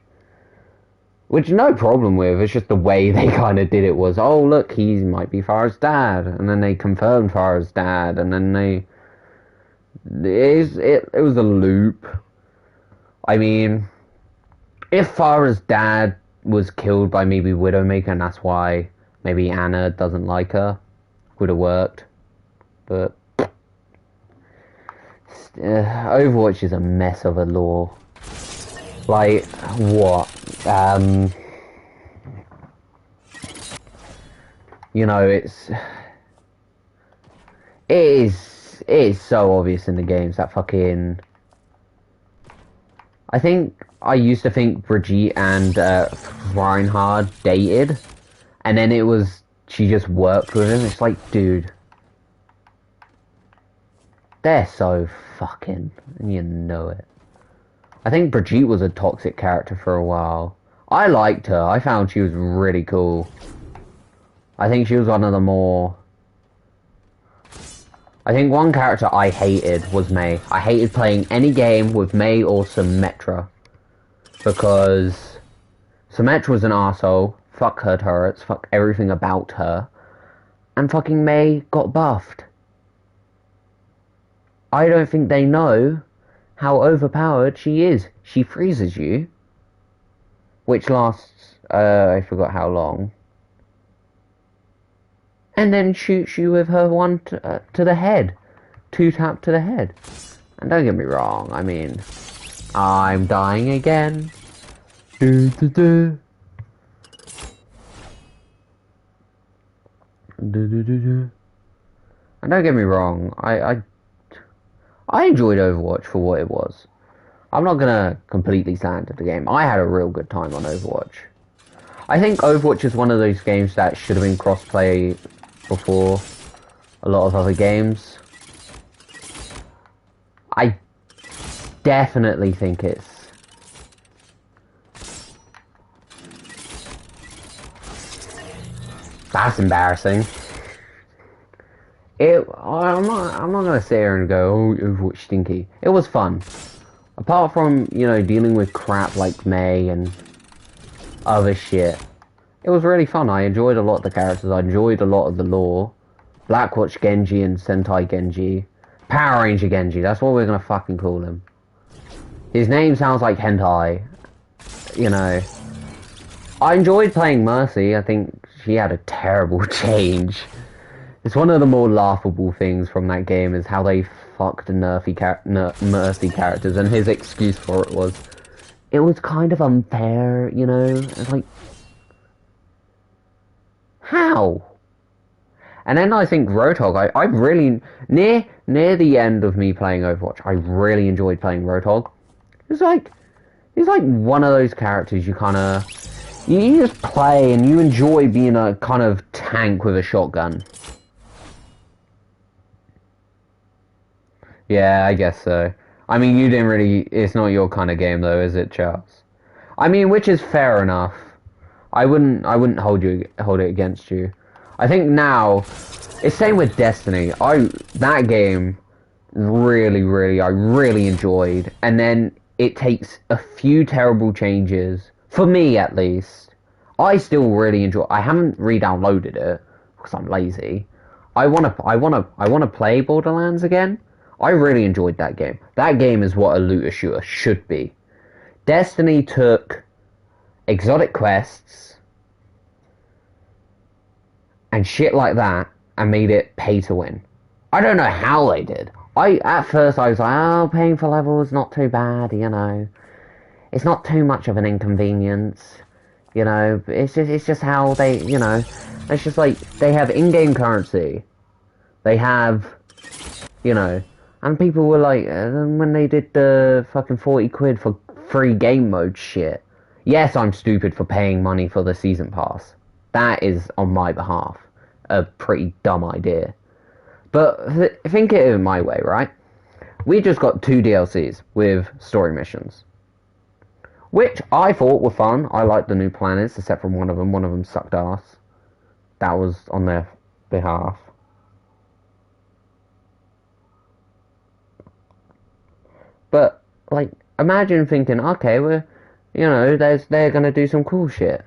Which no problem with, it's just the way they kind of did it was, oh look, he might be Farah's dad, and then they confirmed Farah's dad, and then it was a loop. I mean, if Farah's dad was killed by maybe Widowmaker, and that's why maybe Anna doesn't like her, would have worked. But Overwatch is a mess of a lore. Like, what? You know, it is so obvious in the games that fucking... I used to think Brigitte and Reinhard dated, and then it was, she just worked with him. It's like, dude, they're so fucking, and you know it. I think Brigitte was a toxic character for a while. I liked her. I found she was really cool. I think she was one of the more... I think one character I hated was Mei. I hated playing any game with Mei or Symmetra. Because Symmetra was an arsehole. Fuck her turrets. Fuck everything about her. And fucking Mei got buffed. I don't think they know how overpowered she is. She freezes you, which lasts, I forgot how long, and then shoots you with her one to the head. two-tap to the head. And don't get me wrong, I mean, I'm dying again. Do, do, do. Do, do, do, do. And don't get me wrong, I enjoyed Overwatch for what it was. I'm not gonna completely slander the game. I had a real good time on Overwatch. I think Overwatch is one of those games that should have been cross-play before a lot of other games. I definitely think it's... That's embarrassing. I'm not gonna sit here and go, oh, Overwatch stinky. It was fun. Apart from, you know, dealing with crap like May and other shit. It was really fun. I enjoyed a lot of the characters. I enjoyed a lot of the lore. Blackwatch Genji and Sentai Genji. Power Ranger Genji, that's what we're gonna fucking call him. His name sounds like hentai. You know. I enjoyed playing Mercy. I think she had a terrible change. It's one of the more laughable things from that game is how they fucked Mercy characters, and his excuse for it was kind of unfair, you know? It's like, how? And then I think Roadhog, I really, near the end of me playing Overwatch, I really enjoyed playing Roadhog. He's like one of those characters you kind of, you just play and you enjoy being a kind of tank with a shotgun. Yeah, I guess so. I mean, you didn't really, it's not your kind of game though, is it, Charles? I mean, which is fair enough. I wouldn't hold it against you. I think now, it's same with Destiny. That game, I really enjoyed. And then it takes a few terrible changes, for me at least. I still really enjoy. I haven't re-downloaded it because I'm lazy. I wanna play Borderlands again. I really enjoyed that game. That game is what a looter shooter should be. Destiny took exotic quests and shit like that and made it pay to win. I don't know how they did. At first I was like, oh, paying for levels, not too bad, you know. It's not too much of an inconvenience, you know. It's just how they, you know. It's just like, they have in-game currency. They have, you know. And people were like, when they did the fucking 40 quid for free game mode shit. Yes, I'm stupid for paying money for the season pass. That is, on my behalf, a pretty dumb idea. But think it in my way, right? We just got 2 DLCs with story missions. Which I thought were fun. I liked the new planets, except for one of them. One of them sucked ass. That was on their behalf. But, like, imagine thinking, okay, we're, you know, they're gonna do some cool shit.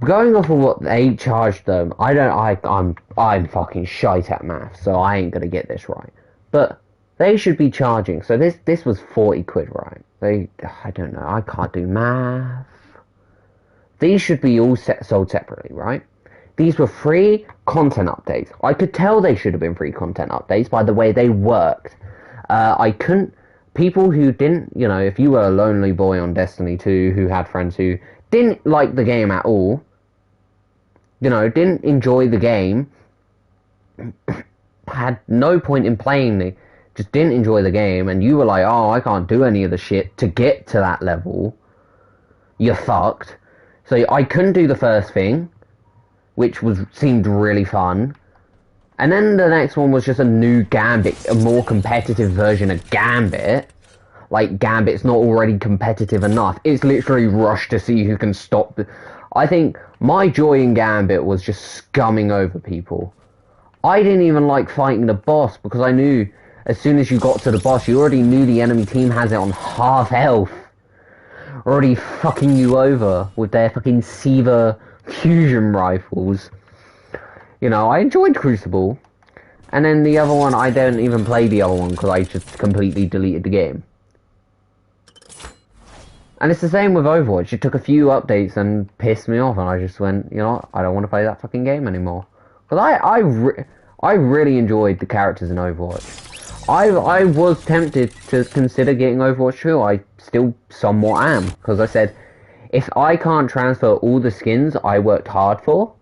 Going off of what they charged them, I'm fucking shite at math, so I ain't gonna get this right. But they should be charging. So this was 40 quid, right? I don't know, I can't do math. These should be all sold separately, right? These were free content updates. I could tell they should have been free content updates by the way they worked. People who didn't, you know, if you were a lonely boy on Destiny 2 who had friends who didn't like the game at all, you know, didn't enjoy the game, had no point in playing it, just didn't enjoy the game, and you were like, oh, I can't do any of the shit to get to that level, you're fucked. So I couldn't do the first thing, which seemed really fun. And then the next one was just a new Gambit, a more competitive version of Gambit. Like, Gambit's not already competitive enough. It's literally rush to see who can stop. I think my joy in Gambit was just scumming over people. I didn't even like fighting the boss because I knew as soon as you got to the boss, you already knew the enemy team has it on half health. Already fucking you over with their fucking Siva fusion rifles. You know, I enjoyed Crucible. And then the other one, I don't even play the other one because I just completely deleted the game. And it's the same with Overwatch. It took a few updates and pissed me off, and I just went, you know, I don't want to play that fucking game anymore. Because I really enjoyed the characters in Overwatch. I was tempted to consider getting Overwatch 2. I still somewhat am, because I said, if I can't transfer all the skins I worked hard for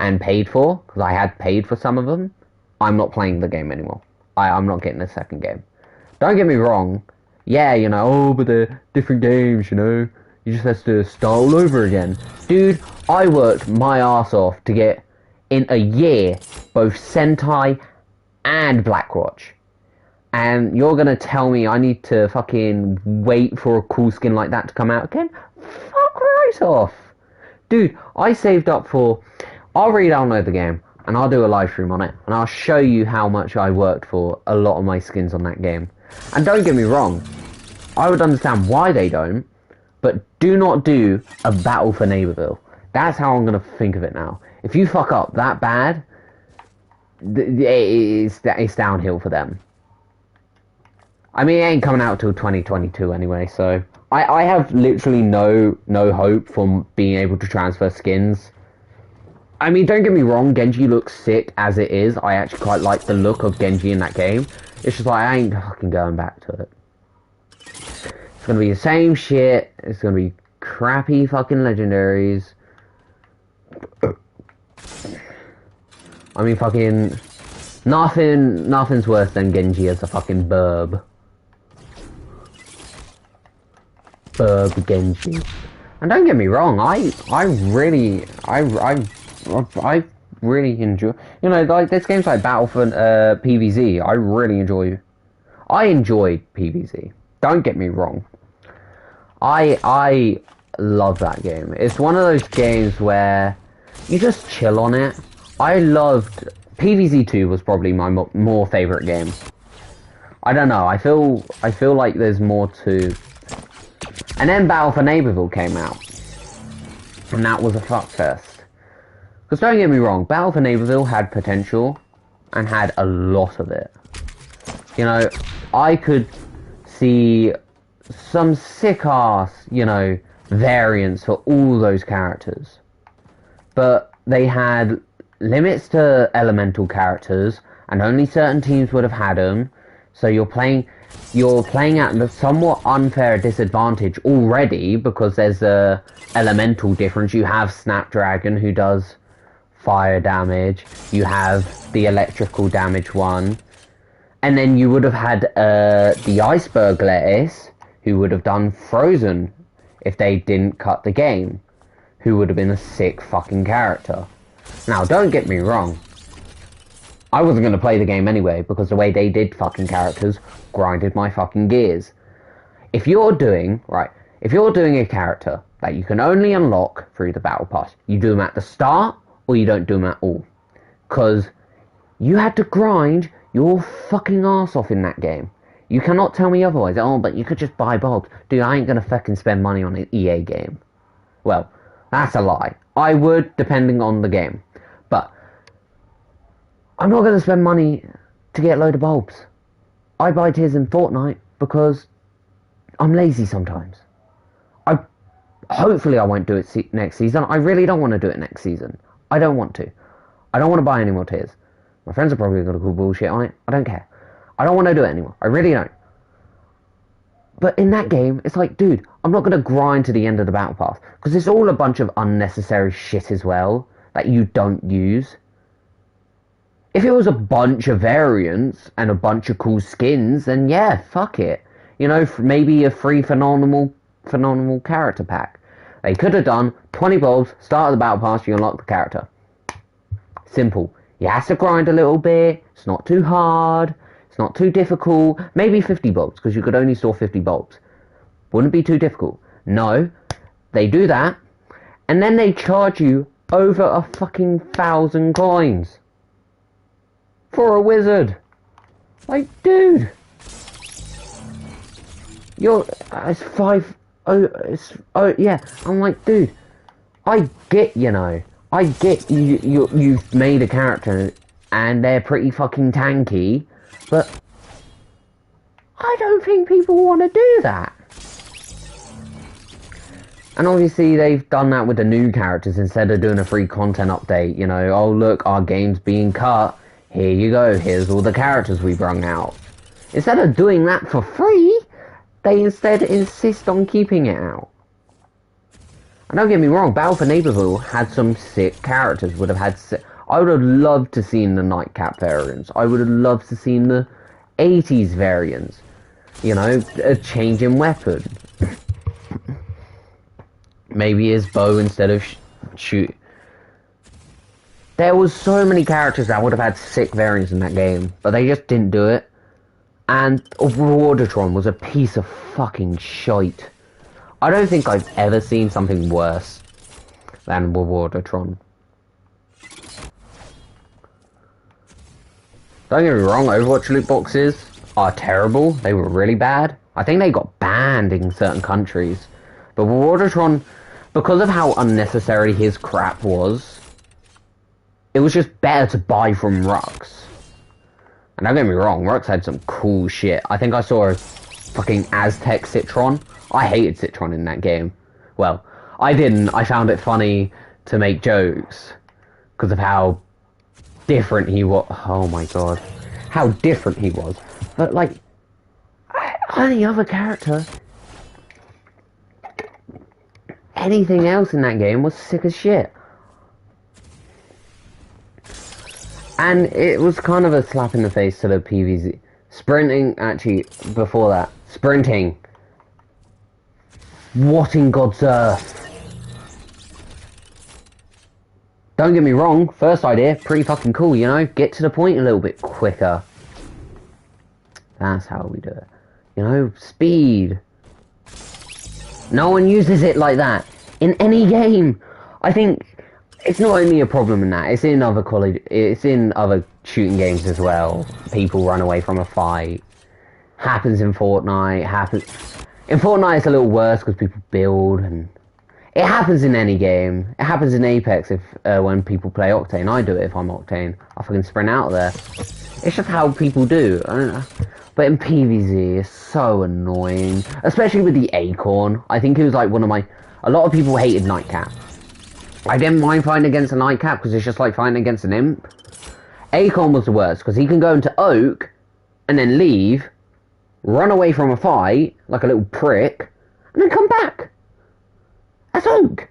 and paid for, because I had paid for some of them, I'm not playing the game anymore. I'm not getting a second game. Don't get me wrong. Yeah, you know, oh, but they're different games, you know. You just have to start all over again. Dude, I worked my ass off to get, in a year, both Sentai and Blackwatch. And you're gonna tell me I need to fucking wait for a cool skin like that to come out again? Fuck right off. Dude, I saved up for... I'll re-download the game, and I'll do a live stream on it, and I'll show you how much I worked for a lot of my skins on that game. And don't get me wrong, I would understand why they don't, but do not do a battle for Neighborville. That's how I'm gonna think of it now. If you fuck up that bad, it's downhill for them. I mean, it ain't coming out till 2022 anyway, so... I have literally no hope from being able to transfer skins. I mean, don't get me wrong, Genji looks sick as it is. I actually quite like the look of Genji in that game. It's just like, I ain't fucking going back to it. It's gonna be the same shit. It's gonna be crappy fucking legendaries. I mean, fucking... Nothing's worse than Genji as a fucking burb. Burb Genji. And don't get me wrong, I really enjoy, you know, like there's games like Battlefront PvZ. I enjoy PvZ. Don't get me wrong. I love that game. It's one of those games where you just chill on it. I loved PvZ 2 was probably my more favorite game. I don't know. I feel like there's more to. And then Battle for Neighborville came out, and that was a fuckfest. Because don't get me wrong, Battle for Neighborville had potential, and had a lot of it. You know, I could see some sick-ass, you know, variants for all those characters. But they had limits to elemental characters, and only certain teams would have had them, so you're playing at a somewhat unfair disadvantage already, because there's a elemental difference. You have Snapdragon, who does fire damage, you have the electrical damage one, and then you would have had the Iceberg Lettuce, who would have done Frozen if they didn't cut the game, who would have been a sick fucking character. Now, don't get me wrong, I wasn't going to play the game anyway, because the way they did fucking characters grinded my fucking gears. If you're doing a character that you can only unlock through the battle pass, you do them at the start, or you don't do them at all. Because you had to grind your fucking ass off in that game. You cannot tell me otherwise. Oh, but you could just buy bulbs. Dude, I ain't going to fucking spend money on an EA game. Well, that's a lie. I would, depending on the game. But I'm not going to spend money to get a load of bulbs. I buy tiers in Fortnite because I'm lazy sometimes. Hopefully I won't do it next season. I really don't want to do it next season. I don't want to. I don't want to buy any more tiers. My friends are probably going to call bullshit on it. I don't care. I don't want to do it anymore. I really don't. But in that game, it's like, dude, I'm not going to grind to the end of the battle pass, because it's all a bunch of unnecessary shit as well that you don't use. If it was a bunch of variants and a bunch of cool skins, then yeah, fuck it. You know, maybe a free phenomenal character pack. They could have done 20 bulbs, start of the battle pass, you unlock the character. Simple. You have to grind a little bit, it's not too hard, it's not too difficult. Maybe 50 bulbs, because you could only store 50 bulbs. Wouldn't be too difficult. No, they do that, and then they charge you over a fucking 1,000 coins. For a wizard. Like, dude. It's yeah. I'm like, dude, I get, you know, I get you've made a character and they're pretty fucking tanky, but I don't think people want to do that. And obviously they've done that with the new characters instead of doing a free content update, you know, oh look, our game's being cut, here you go, here's all the characters we brung out. Instead of doing that for free, they instead insist on keeping it out. And don't get me wrong, Battle for Neighborville had some sick characters. I would have loved to seen the Nightcap variants. I would have loved to seen the 80s variants. You know, a change in weapon. Maybe his bow instead of shoot. There was so many characters that would have had sick variants in that game, but they just didn't do it. And Rewardatron was a piece of fucking shite. I don't think I've ever seen something worse than Rewardatron. Don't get me wrong, Overwatch loot boxes are terrible. They were really bad. I think they got banned in certain countries. But Rewardatron, because of how unnecessary his crap was, it was just better to buy from Rux. And don't get me wrong, Rux had some cool shit. I think I saw a fucking Aztec Citron. I hated Citron in that game. Well, I didn't. I found it funny to make jokes because of how different he was. Oh my god. How different he was. But like, any other character, anything else in that game was sick as shit. And it was kind of a slap in the face to the PvZ. Sprinting, actually, before that. Sprinting. What in God's earth? Don't get me wrong, first idea, pretty fucking cool, you know? Get to the point a little bit quicker. That's how we do it. You know, speed. No one uses it like that. In any game. I think it's not only a problem in that, it's in other shooting games as well. People run away from a fight. Happens in Fortnite, in Fortnite it's a little worse because people build, and it happens in any game. It happens in Apex when people play Octane. I do it if I'm Octane. I fucking sprint out there. It's just how people do. I don't know. But in PvZ, it's so annoying. Especially with the Acorn. I think it was like a lot of people hated Nightcap. I didn't mind fighting against a Nightcap because it's just like fighting against an imp. Acorn was the worst because he can go into Oak and then leave, run away from a fight like a little prick, and then come back. That's Oak.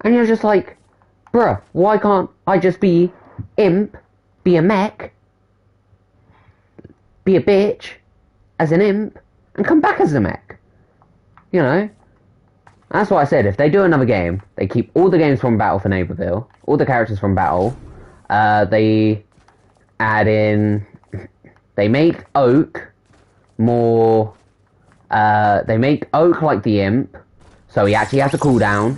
And you're just like, bruh, why can't I just be imp, be a mech, be a bitch as an imp, and come back as a mech? You know? That's what I said. If they do another game, they keep all the games from Battle for Neighborville, all the characters from Battle. They add in. They make Oak more. They make Oak like the imp, so he actually has a cooldown.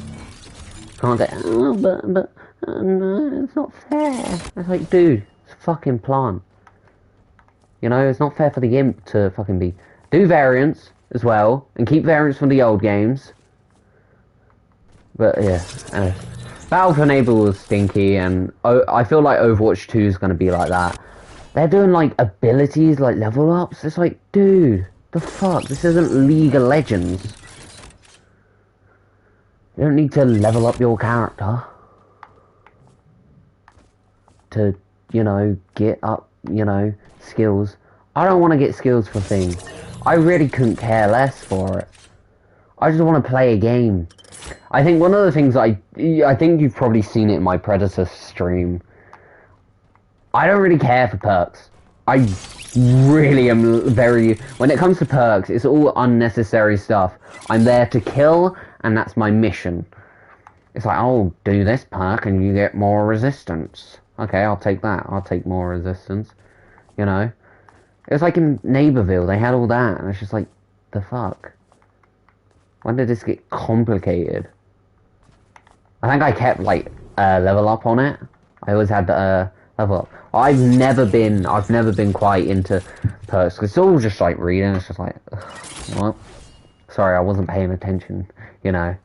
Can't get. Oh, but no, it's not fair. It's like, dude, it's a fucking plant. You know, it's not fair for the imp to fucking be. Do variants as well, and keep variants from the old games. But yeah, Battle for Neighborville was stinky, and I feel like Overwatch 2 is going to be like that. They're doing like abilities, like level ups. It's like, dude, the fuck? This isn't League of Legends. You don't need to level up your character to, you know, get up, you know, skills. I don't want to get skills for things. I really couldn't care less for it. I just want to play a game. I think one of the things I think you've probably seen it in my predecessor stream. I don't really care for perks. I really am when it comes to perks, it's all unnecessary stuff. I'm there to kill, and that's my mission. It's like, oh, do this perk and you get more resistance. Okay, I'll take that. I'll take more resistance. You know? It's like in Neighborville, they had all that, and it's just like, the fuck? When did this get complicated? I think I kept, like, level up on it. I always had level up. I've never been quite into perks, because it's all just, like, reading. It's just like, what? Sorry, I wasn't paying attention, you know.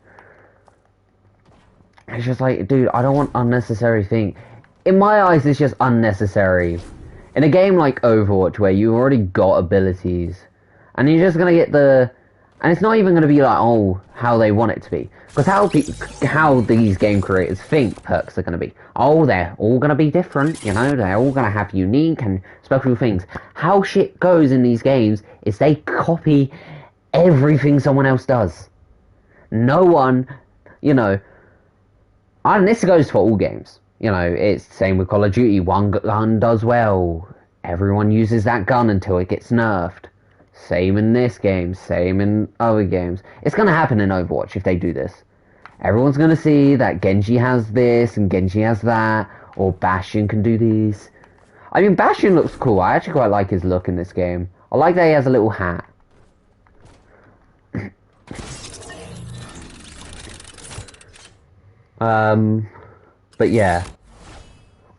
It's just like, dude, I don't want unnecessary things. In my eyes, it's just unnecessary. In a game like Overwatch, where you already got abilities, and you're just gonna get the... And it's not even going to be like, oh, how they want it to be. Because how these game creators think perks are going to be. Oh, they're all going to be different, you know? They're all going to have unique and special things. How shit goes in these games is they copy everything someone else does. No one, you know... And this goes for all games. You know, it's the same with Call of Duty. One gun does well. Everyone uses that gun until it gets nerfed. Same in this game, same in other games. It's going to happen in Overwatch if they do this. Everyone's going to see that Genji has this and Genji has that, or Bastion can do these. I mean, Bastion looks cool. I actually quite like his look in this game. I like that he has a little hat. But yeah.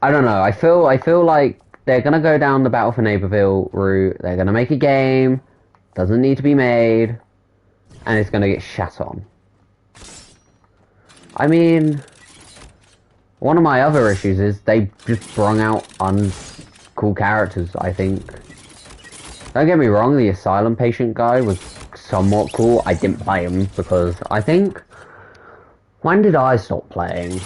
I don't know. I feel like they're going to go down the Battle for Neighborville route. They're going to make a game. Doesn't need to be made. And it's going to get shat on. I mean, one of my other issues is they just brung out uncool characters, I think. Don't get me wrong, the asylum patient guy was somewhat cool. I didn't play him because I think... When did I stop playing?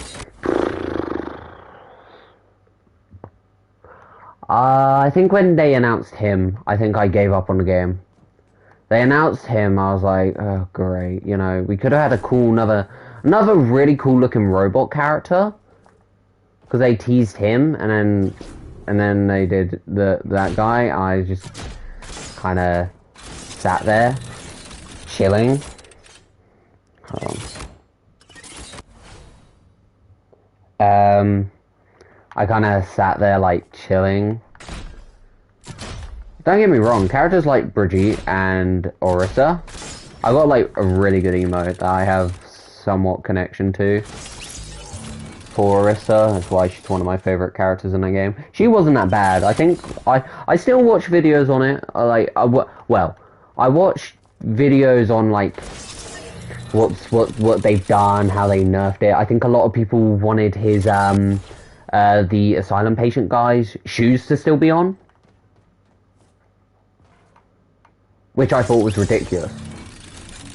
I think when they announced him, I think I gave up on the game. They announced him, I was like, oh great, you know, we could have had a cool, another really cool looking robot character. Because they teased him, and then they did that guy. I just kind of sat there, chilling. Hold on. I kind of sat there, like, chilling. Don't get me wrong, characters like Brigitte and Orisa, I got, like, a really good emote that I have somewhat connection to. For Orisa, that's why she's one of my favourite characters in the game. She wasn't that bad. I think, I still watch videos on it, I watch videos on, like, what they've done, how they nerfed it. I think a lot of people wanted his, the asylum patient guy's shoes to still be on. Which I thought was ridiculous.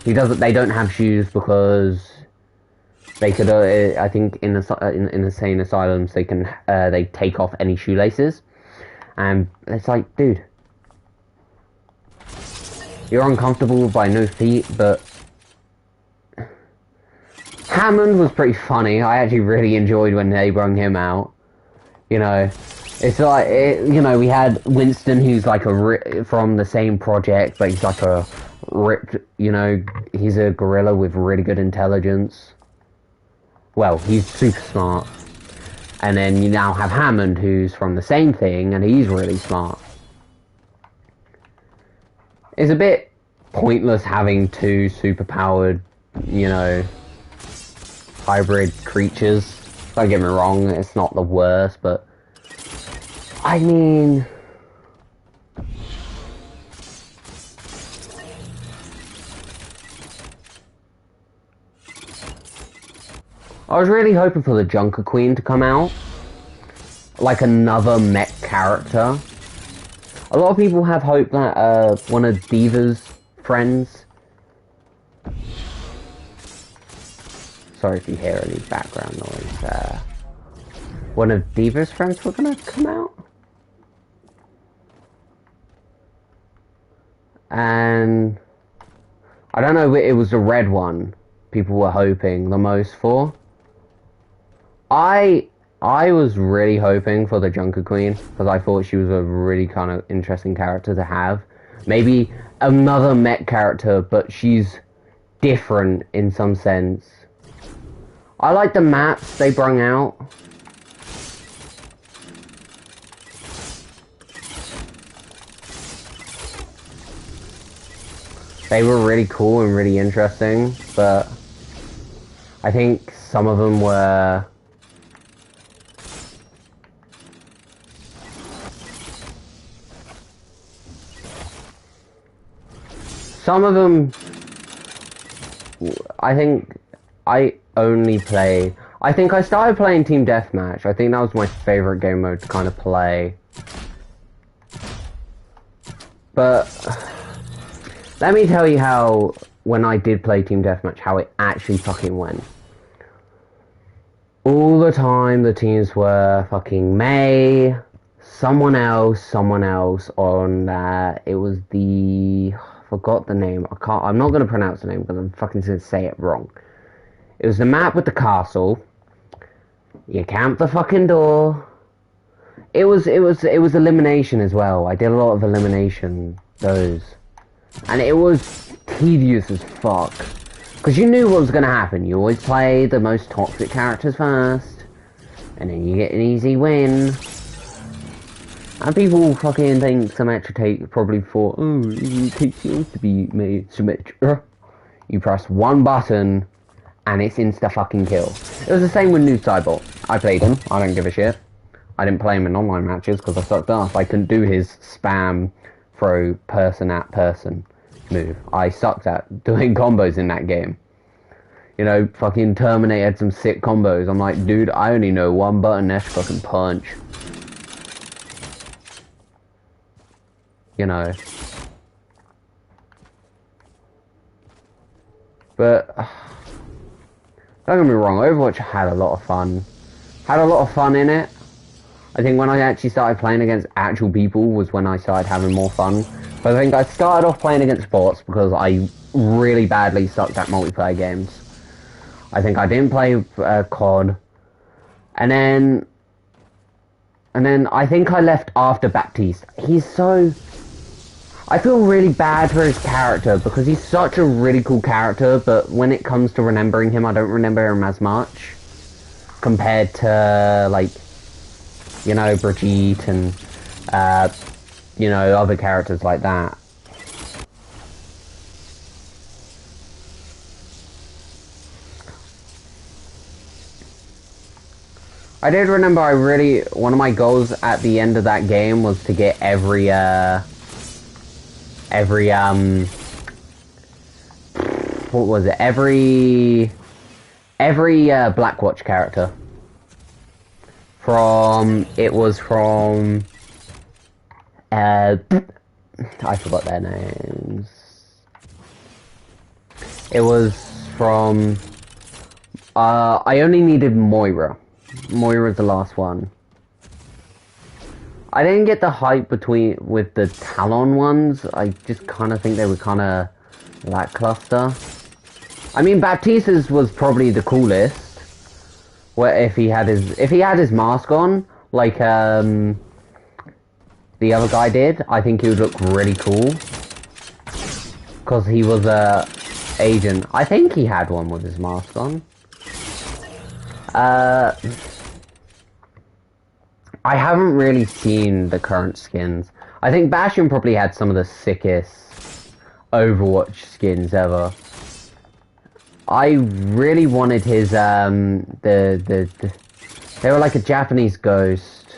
They don't have shoes because they could, I think in insane asylums they can, they take off any shoelaces. And it's like, dude, you're uncomfortable by no feet, but Hammond was pretty funny. I actually really enjoyed when they brung him out. You know, it's like, you know, we had Winston, who's like from the same project, but he's like a ripped, you know, he's a gorilla with really good intelligence. Well, he's super smart. And then you now have Hammond, who's from the same thing, and he's really smart. It's a bit pointless having two superpowered, you know, hybrid creatures. Don't get me wrong, it's not the worst, but I mean, I was really hoping for the Junker Queen to come out, like another mech character. A lot of people have hope that one of Diva's friends, sorry if you hear any background noise, one of Diva's friends were gonna come out. And I don't know, it was the red one people were hoping the most for. I was really hoping for the Junker Queen, because I thought she was a really kind of interesting character to have. Maybe another mech character, but she's different in some sense. I like the maps they brung out. They were really cool and really interesting, but I think some of them were... Some of them, I think I only play... I think I started playing Team Deathmatch. I think that was my favourite game mode to kind of play. But let me tell you how when I did play Team Deathmatch, how it actually fucking went. All the time, the teams were fucking May, someone else on that. It was I forgot the name. I'm not gonna pronounce the name because I'm fucking gonna say it wrong. It was the map with the castle. You camp the fucking door. It was elimination as well. I did a lot of elimination, and it was tedious as fuck. Because you knew what was going to happen. You always play the most toxic characters first, and then you get an easy win. And people fucking think Symmetra probably thought, oh, it takes yours to be made Symmetra. You press one button, and it's insta-fucking kill. It was the same with Noob Cybot. I played him. I don't give a shit. I didn't play him in online matches because I sucked ass. I couldn't do his spam throw person at person move. I sucked at doing combos in that game. You know, fucking Terminator had some sick combos. I'm like, dude, I only know one button, that's fucking punch. You know. But don't get me wrong, Overwatch had a lot of fun. Had a lot of fun in it. I think when I actually started playing against actual people was when I started having more fun. But I think I started off playing against bots because I really badly sucked at multiplayer games. I think I didn't play COD. And then I think I left after Baptiste. He's so... I feel really bad for his character because he's such a really cool character, but when it comes to remembering him, I don't remember him as much. Compared to, like, you know, Brigitte and, you know, other characters like that. I did remember one of my goals at the end of that game was to get every what was it? Every Blackwatch character. I forgot their names. It was from, I only needed Moira. Moira's the last one. I didn't get the hype with the Talon ones. I just kind of think they were kind of lackluster. I mean, Baptiste's was probably the coolest. Where if he had his mask on, like the other guy did, I think he would look really cool. Because he was a agent. I think he had one with his mask on. I haven't really seen the current skins. I think Bastion probably had some of the sickest Overwatch skins ever. I really wanted his they were like a Japanese ghost.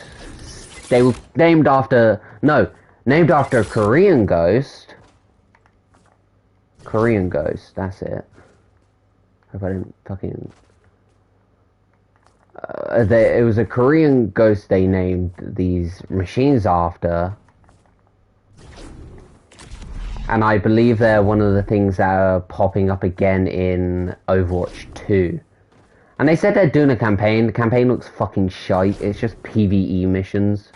They were named after a Korean ghost. Korean ghost, that's it. Hope I didn't fucking it was a Korean ghost they named these machines after. And I believe they're one of the things that are popping up again in Overwatch 2. And they said they're doing a campaign. The campaign looks fucking shite. It's just PvE missions.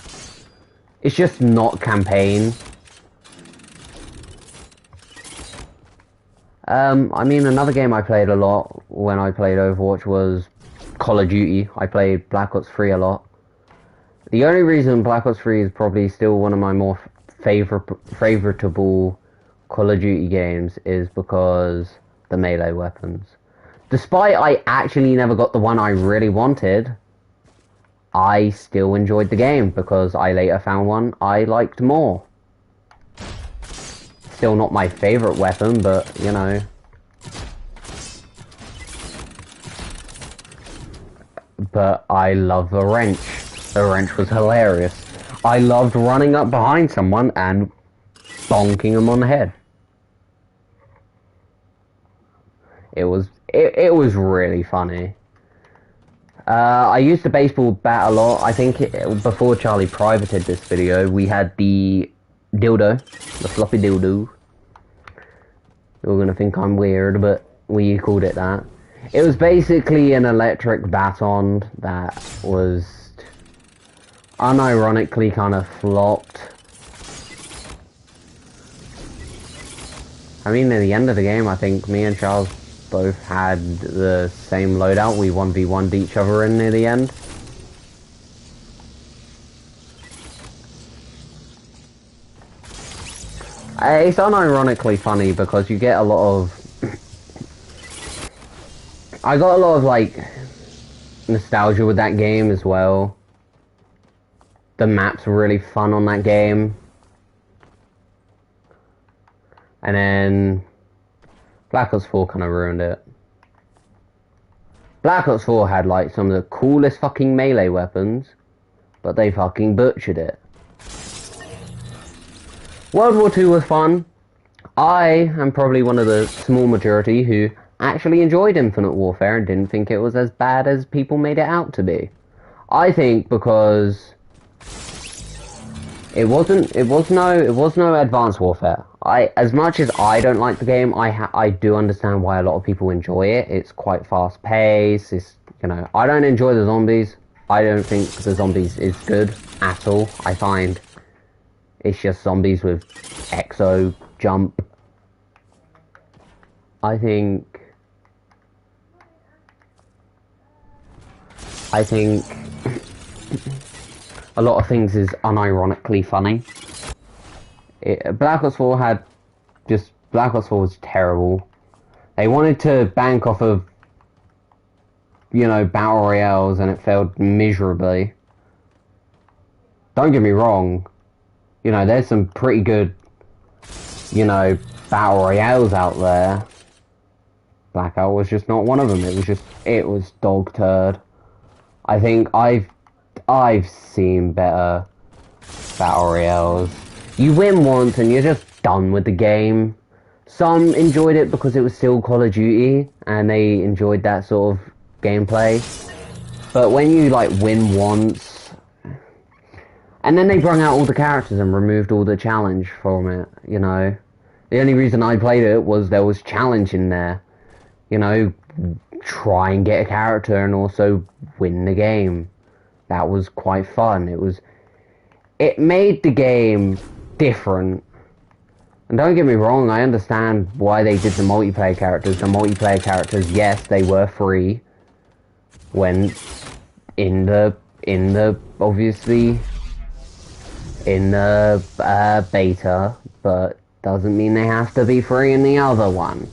It's just not campaign. I mean, another game I played a lot when I played Overwatch was Call of Duty. I played Black Ops 3 a lot. The only reason Black Ops 3 is probably still one of my more favoritable Call of Duty games is because the melee weapons. Despite I actually never got the one I really wanted, I still enjoyed the game because I later found one I liked more. Still not my favorite weapon, but you know. But I love the wrench. The wrench was hilarious. I loved running up behind someone and bonking them on the head. It was really funny. I used the baseball bat a lot. I think before Charlie privated this video, we had the dildo, the floppy dildo. You're gonna think I'm weird, but we called it that. It was basically an electric baton that was unironically kind of flopped. I mean, at the end of the game, I think me and Charles both had the same loadout. We 1v1'd each other in near the end. It's unironically funny because you get a lot of... I got a lot of, like, nostalgia with that game as well. The maps were really fun on that game. And then Black Ops 4 kind of ruined it. Black Ops 4 had, like, some of the coolest fucking melee weapons, but they fucking butchered it. World War II was fun. I am probably one of the small majority who actually enjoyed Infinite Warfare and didn't think it was as bad as people made it out to be. I think because it was no Advanced Warfare. As much as I don't like the game, I do understand why a lot of people enjoy it. It's quite fast paced. It's, you know, I don't enjoy the zombies. I don't think the zombies is good at all. I find it's just zombies with exo jump. I think a lot of things is unironically funny. Black Ops 4 was terrible. They wanted to bank off of, you know, battle royales, and it failed miserably. Don't get me wrong, you know, there's some pretty good, you know, battle royales out there. Blackout was just not one of them. It was dog turd. I think I've seen better battle royales. You win once and you're just done with the game. Some enjoyed it because it was still Call of Duty and they enjoyed that sort of gameplay. But when you like win once, and then they brought out all the characters and removed all the challenge from it, you know. The only reason I played it was there was challenge in there. You know, try and get a character and also win the game. That was quite fun. It made the game different. And don't get me wrong, I understand why they did the multiplayer characters. The multiplayer characters, yes, they were free when obviously in the beta, but doesn't mean they have to be free in the other one.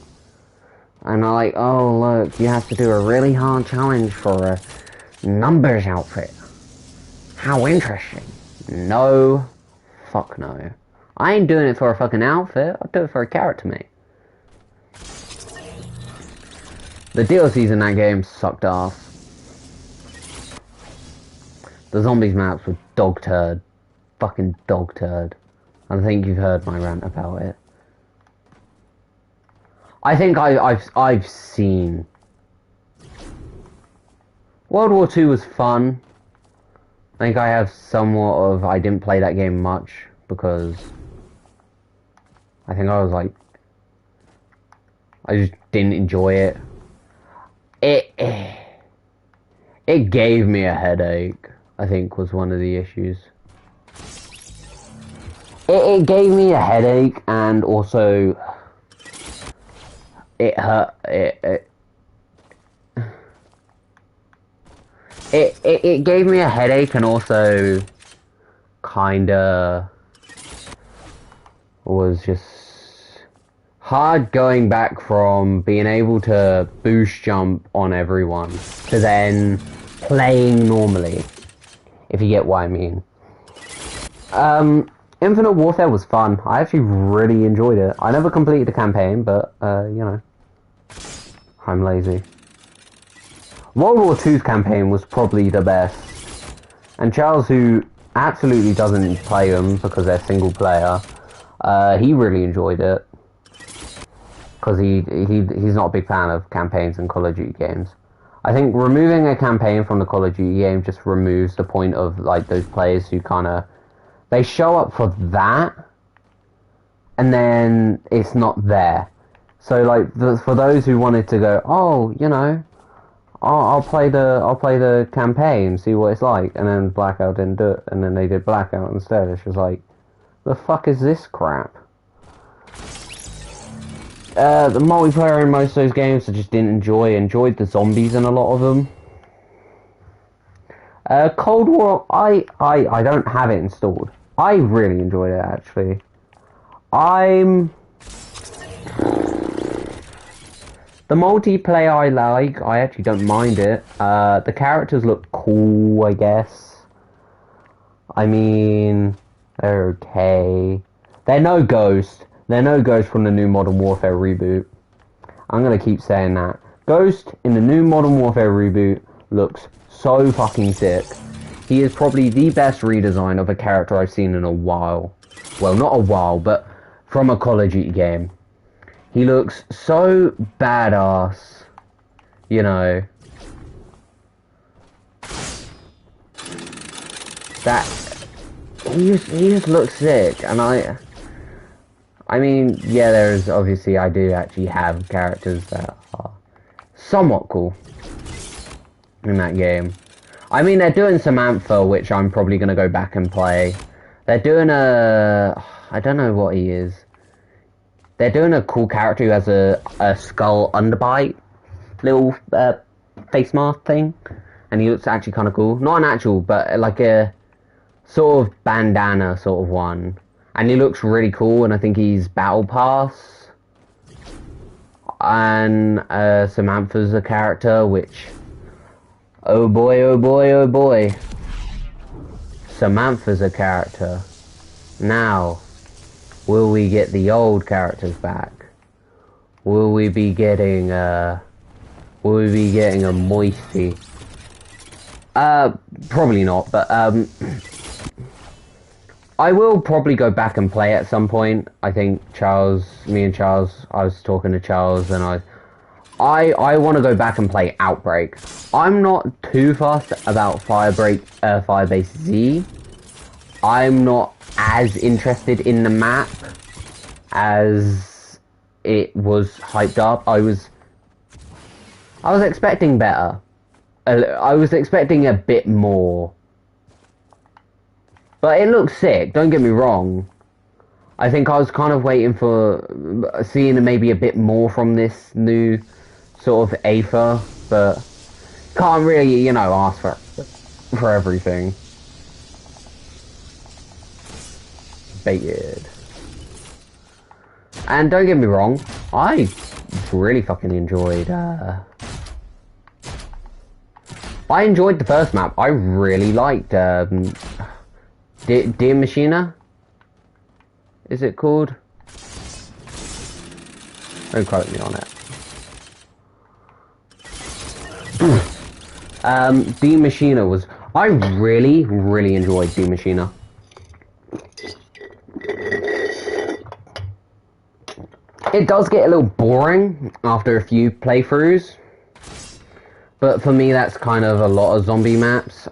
And I'm like, oh look, you have to do a really hard challenge for a numbers outfit. How interesting. No, fuck no. I ain't doing it for a fucking outfit, I'll do it for a character, mate. The DLCs in that game sucked ass. The zombies maps were dog turd. Fucking dog turd. I think you've heard my rant about it. I think I've seen... World War II was fun. I think I have somewhat of... I didn't play that game much because I think I was like... I just didn't enjoy it. It gave me a headache, I think was one of the issues. It gave me a headache and also... It hurt. It gave me a headache and also kinda was just hard going back from being able to boost jump on everyone to then playing normally, if you get what I mean. Infinite Warfare was fun. I actually really enjoyed it. I never completed the campaign, but, you know, I'm lazy. World War II's campaign was probably the best. And Charles, who absolutely doesn't play them because they're single player, he really enjoyed it. Because he's not a big fan of campaigns and Call of Duty games. I think removing a campaign from the Call of Duty game just removes the point of, like, those players who kind of... They show up for that, and then it's not there. So like for those who wanted to go, oh, you know, I'll play the campaign, see what it's like, and then Blackout didn't do it, and then they did Blackout instead. It's just like, the fuck is this crap? The multiplayer in most of those games I just didn't enjoy. Enjoyed the zombies in a lot of them. Cold War, I don't have it installed. I really enjoyed it actually. The multiplayer I like. I actually don't mind it. The characters look cool, I guess. I mean, they're okay. They're no Ghost. They're no Ghost from the new Modern Warfare reboot. I'm gonna keep saying that. Ghost in the new Modern Warfare reboot looks so fucking sick. He is probably the best redesign of a character I've seen in a while. Well, not a while, but from a Call of Duty game. He looks so badass, you know. That he just looks sick, and I mean, yeah, there's obviously I do actually have characters that are somewhat cool in that game. I mean, they're doing Samantha, which I'm probably gonna go back and play. They're doing I don't know what he is. They're doing a cool character who has a skull underbite, little face mask thing, and he looks actually kind of cool. Not an actual, but like a sort of bandana sort of one, and he looks really cool. And I think he's Battle Pass. And Samantha's a character which, oh boy, oh boy, oh boy, Samantha's a character. Now, will we get the old characters back? Will we be getting a Moisty? Probably not, but I will probably go back and play at some point. I think me and Charles, I was talking to Charles, and I want to go back and play Outbreak. I'm not too fussed about Firebase Z. I'm not as interested in the map as it was hyped up. I was expecting better. I was expecting a bit more. But it looks sick, don't get me wrong. I think I was kind of waiting for seeing maybe a bit more from this new sort of AFA, but can't really, you know, ask for everything. Baited. And don't get me wrong, I really fucking enjoyed, I enjoyed the first map. I really liked, Dear Machina? Is it called? Don't quote me on it. Dear Machina was... I really, really enjoyed Dear Machina. It does get a little boring after a few playthroughs. But for me, that's kind of a lot of zombie maps.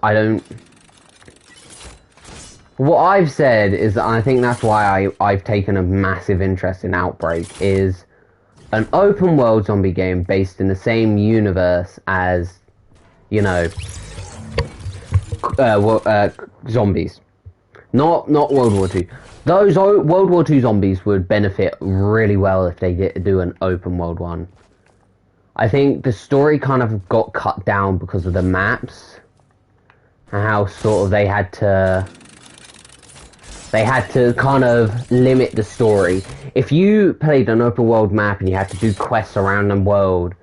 What I've said is that I think that's why I've taken a massive interest in Outbreak, is an open world zombie game based in the same universe as, you know, zombies. Not World War II. Those World War II zombies would benefit really well if they do an open world one. I think the story kind of got cut down because of the maps, and how sort of they had to kind of limit the story. If you played an open world map and you had to do quests around the world,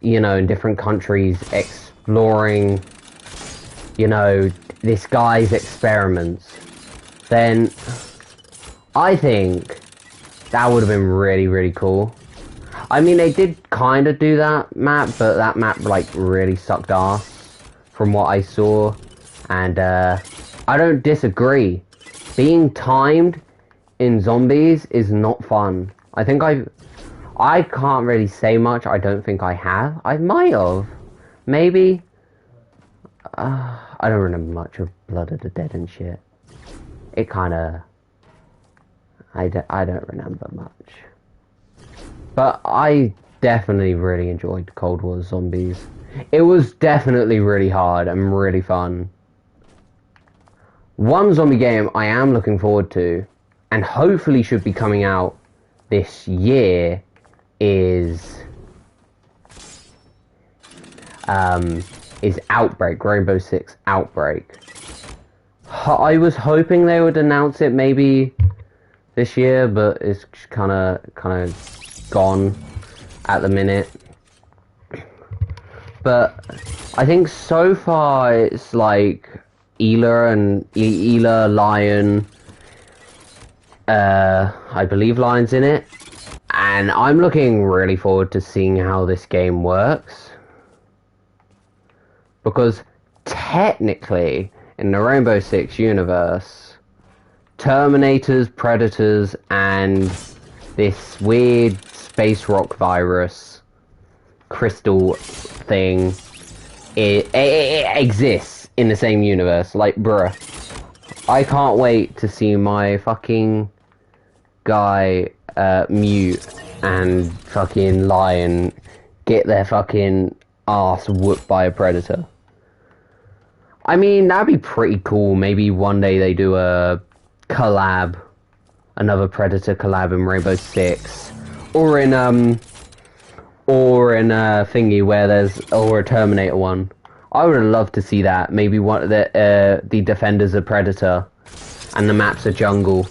you know, in different countries, exploring, you know, this guy's experiments, then I think that would have been really, really cool. I mean, they did kind of do that map, but that map, like, really sucked ass from what I saw. And, I don't disagree. Being timed in zombies is not fun. I think I can't really say much. I don't think I have. I might have. Maybe. I don't remember much of Blood of the Dead and shit. It kind of... I don't remember much. But I definitely really enjoyed Cold War Zombies. It was definitely really hard and really fun. One zombie game I am looking forward to, and hopefully should be coming out this year, is Outbreak, Rainbow Six Outbreak. I was hoping they would announce it maybe this year, but it's kind of gone at the minute. But I think so far it's like Ela, Lion, I believe Lion's in it, and I'm looking really forward to seeing how this game works, because technically in the Rainbow Six universe, Terminators, Predators, and this weird space rock virus crystal thing, it exists in the same universe. Like, bruh, I can't wait to see my fucking guy, Mute, and fucking Lion get their fucking ass whooped by a Predator. I mean, that'd be pretty cool. Maybe one day they do a collab, another Predator collab in Rainbow Six, or in a thingy where or a Terminator one. I would love to see that. Maybe one the defenders are Predator, and the map's a jungle,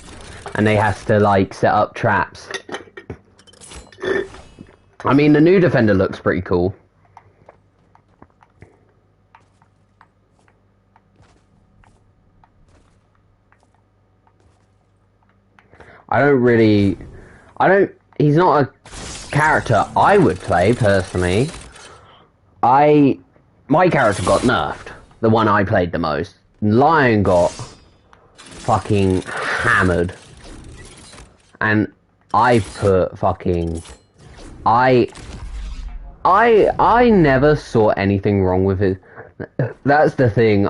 and they have to like set up traps. I mean, the new Defender looks pretty cool. He's not a character I would play, personally. My character got nerfed. The one I played the most. Lion got fucking hammered. And I put fucking... I never saw anything wrong with it. That's the thing.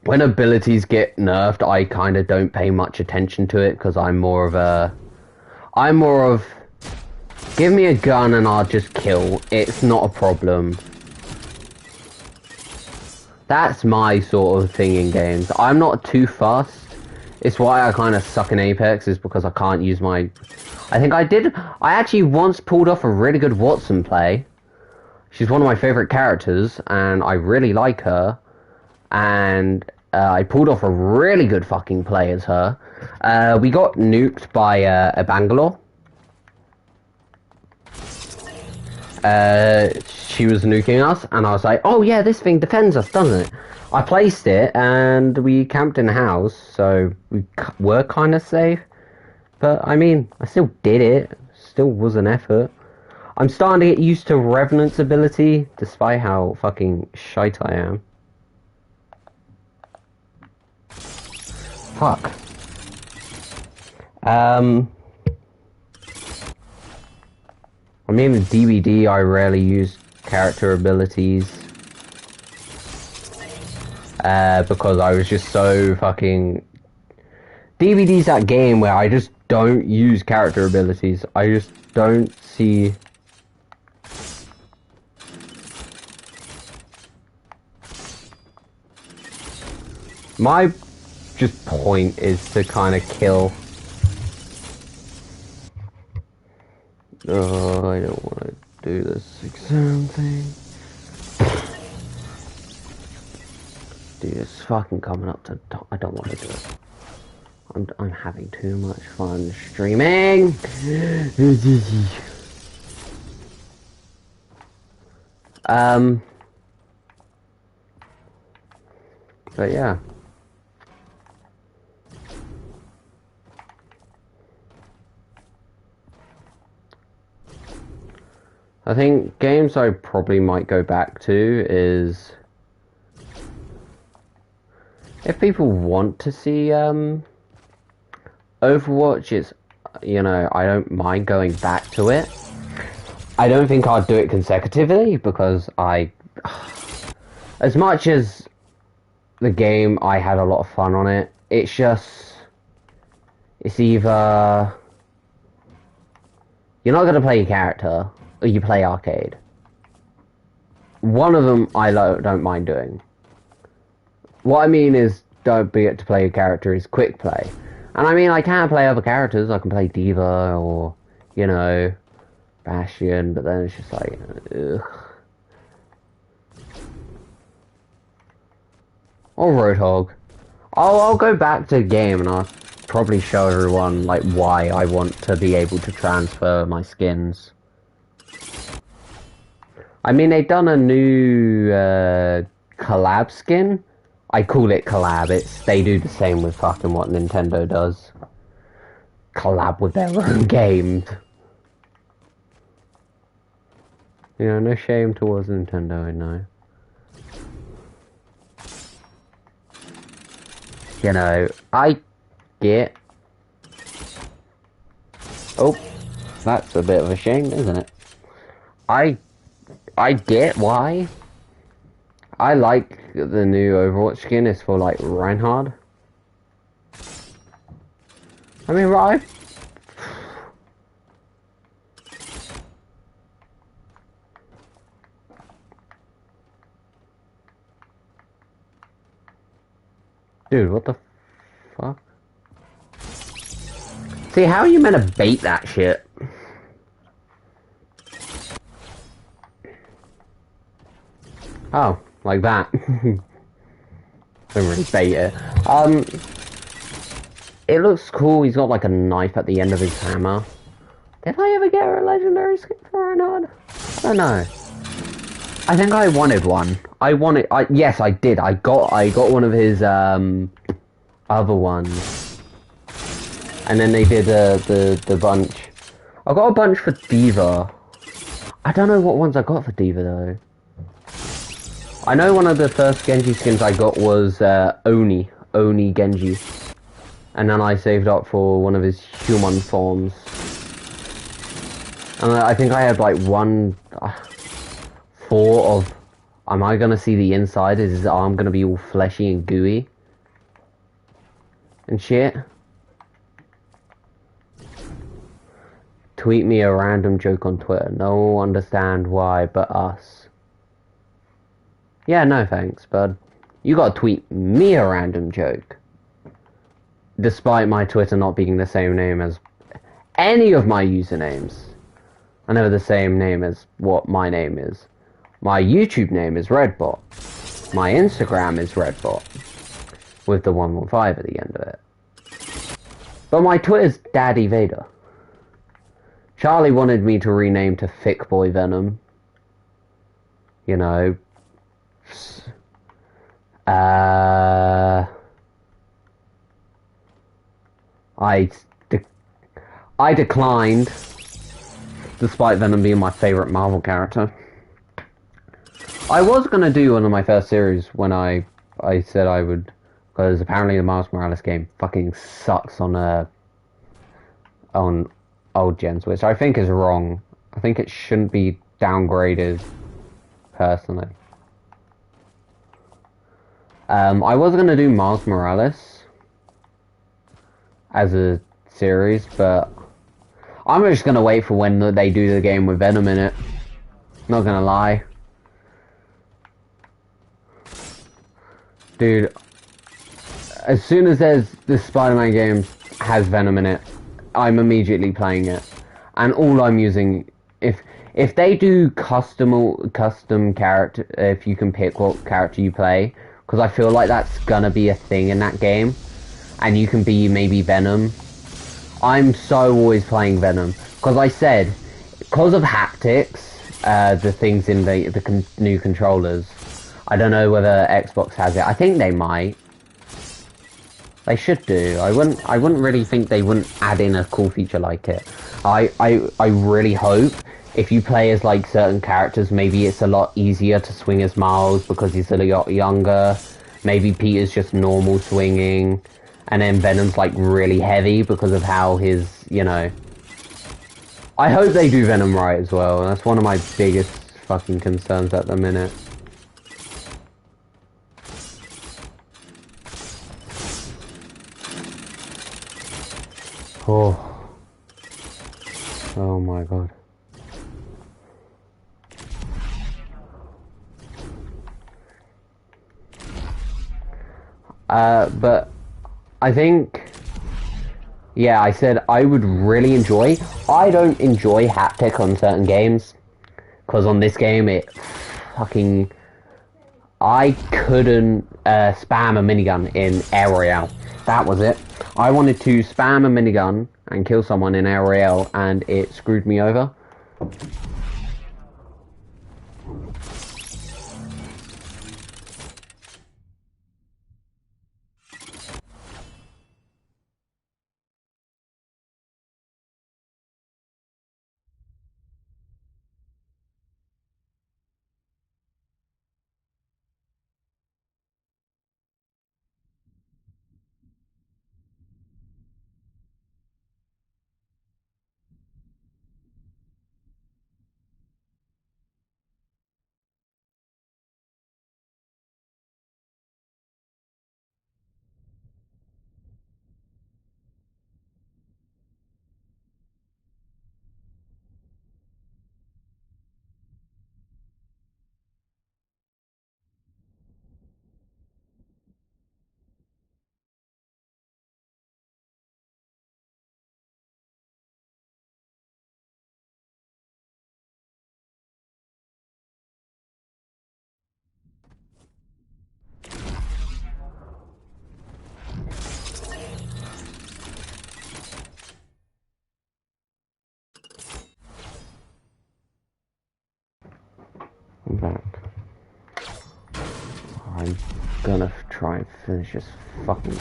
When abilities get nerfed, I kind of don't pay much attention to it, because I'm more of, give me a gun and I'll just kill. It's not a problem. That's my sort of thing in games. I'm not too fussed. It's why I kind of suck in Apex, is because I can't use my... I actually once pulled off a really good Watson play. She's one of my favorite characters, and I really like her. And I pulled off a really good fucking play as her. We got nuked by a Bangalore. She was nuking us, and I was like, oh yeah, this thing defends us, doesn't it? I placed it, and we camped in a house, so we were kind of safe. But, I mean, I still did it. Still was an effort. I'm starting to get used to Revenant's ability, despite how fucking shite I am. Fuck. I mean, the DVD, I rarely use character abilities. Because I was just so fucking... DVD's that game where I just don't use character abilities. I just don't see... My just point is to kind of kill. Oh, I don't want to do this exam thing. Dude, it's fucking coming up to... I don't want to do it. I'm having too much fun streaming. But yeah. I think games I probably might go back to is... if people want to see, Overwatch, is, you know, I don't mind going back to it. I don't think I'd do it consecutively, because as much as the game, I had a lot of fun on it, it's either You're not gonna play a character, or you play arcade. One of them I don't mind doing. What I mean is, don't be it to play a character is quick play. And I mean, I can play other characters. I can play Diva or, you know, Bastion, but then it's just like, ugh. Or Roadhog. I'll go back to the game and I'll probably show everyone, like, why I want to be able to transfer my skins. I mean, they've done a new collab skin. I call it collab. They do the same with fucking what Nintendo does. Collab with their own games. You know, no shame towards Nintendo, I know. You know, I get... Oh, that's a bit of a shame, isn't it? I get why. I like the new Overwatch skin is for, like, Reinhardt. I mean, right? Dude, what the fuck? See, how are you meant to bait that shit? Oh, like that. Don't really bait it. It looks cool. He's got like a knife at the end of his hammer. Did I ever get a legendary skin for Reinhardt? I don't know. I think I wanted one. Yes, I did. I got one of his other ones. And then they did the bunch. I got a bunch for Diva. I don't know what ones I got for Diva though. I know one of the first Genji skins I got was Oni Genji. And then I saved up for one of his human forms. And I think I had like 4 of... Am I gonna see the inside? Is his arm gonna be all fleshy and gooey? And shit? Tweet me a random joke on Twitter. No one understand why but us. Yeah, no thanks, bud. You gotta tweet me a random joke. Despite my Twitter not being the same name as any of my usernames. I know the same name as what my name is. My YouTube name is Redbot. My Instagram is Redbot. With the 115 at the end of it. But my Twitter's Daddy Vader. Charlie wanted me to rename to Thick Boy Venom. You know. I declined, despite Venom being my favorite Marvel character. I was gonna do one of my first series when I said I would, because apparently the Miles Morales game fucking sucks on old gens, which I think is wrong. I think it shouldn't be downgraded, personally. I was gonna do Miles Morales as a series, but I'm just gonna wait for when they do the game with Venom in it. Not gonna lie. Dude, as soon as this Spider-Man game has Venom in it, I'm immediately playing it. And all I'm using, if they do custom character, if you can pick what character you play, because I feel like that's gonna be a thing in that game, and you can be maybe Venom. I'm so always playing Venom, because I said, because of haptics, the things in the new controllers. I don't know whether Xbox has it. I think they might. They should do. I wouldn't really think they wouldn't add in a cool feature like it. I really hope if you play as like certain characters, maybe it's a lot easier to swing as Miles because he's a lot younger. Maybe Peter's just normal swinging, and then Venom's like really heavy because of how his, you know. I hope they do Venom right as well. That's one of my biggest fucking concerns at the minute. Oh. Oh my god. But I think, yeah, I said I would really enjoy. I don't enjoy haptic on certain games, because on this game it fucking, I couldn't spam a minigun in Air Royale. That was it. I wanted to spam a minigun and kill someone in Air Royale, and it screwed me over. I'm back. I'm gonna try and finish this fucking game.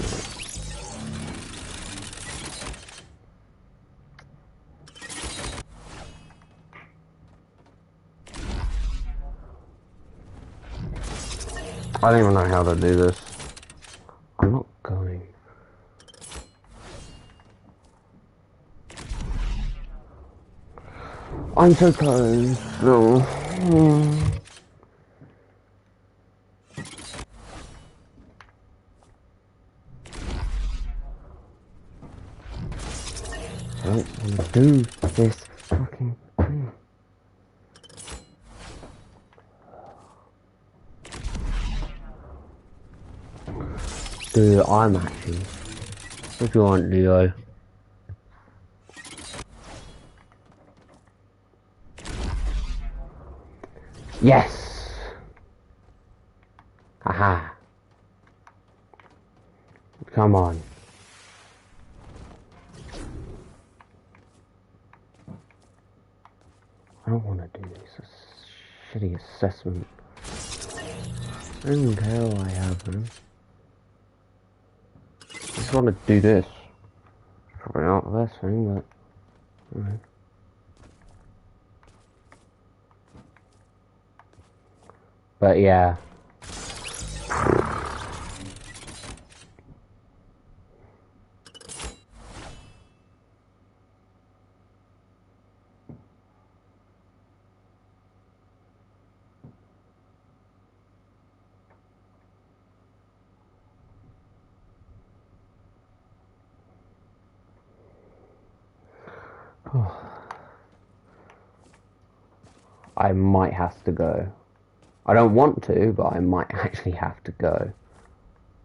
I don't even know how to do this. I'm not going. I'm so close. No. I don't want to do this fucking thing. Dude, I'm actually. What do you want, Leo? Yes! Haha. Come on. I don't want to do this shitty assessment. I don't care what I have, man. I just want to do this. Probably not the best thing, but... Alright. But yeah. I might have to go. I don't want to, but I might actually have to go.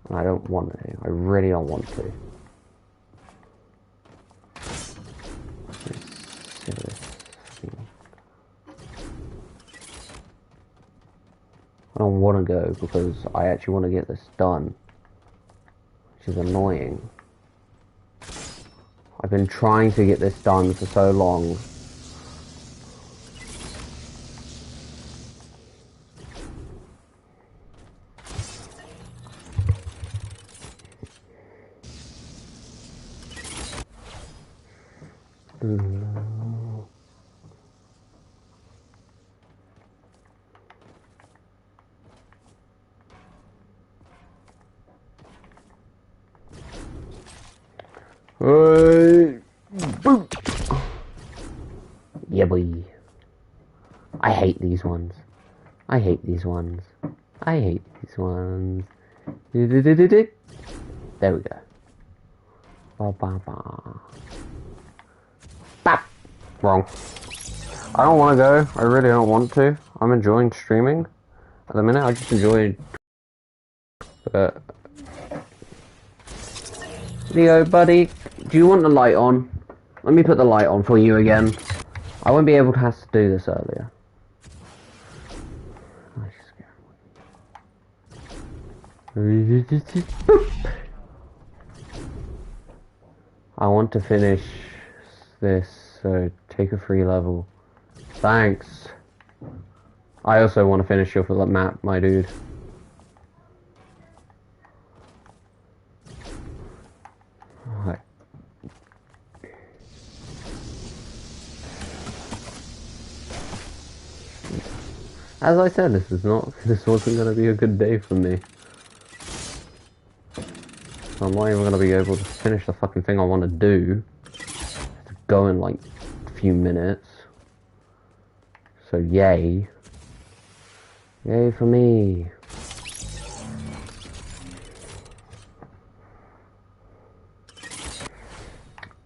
And I don't want to. I really don't want to. I don't want to go because I actually want to get this done. Which is annoying. I've been trying to get this done for so long. Boom. Yeah, boy. I hate these ones. I hate these ones. I hate these ones. There we go. Ba ba ba. Bap. Wrong. I don't want to go. I really don't want to. I'm enjoying streaming. At the minute, I just enjoy... Leo, buddy, do you want the light on? Let me put the light on for you again. I won't be able to have to do this earlier. I want to finish this, so take a free level. Thanks. I also want to finish your map, my dude. Alright. As I said, this wasn't going to be a good day for me. I'm not even going to be able to finish the fucking thing I want to do. I have to go in like a few minutes. So yay. Yay for me.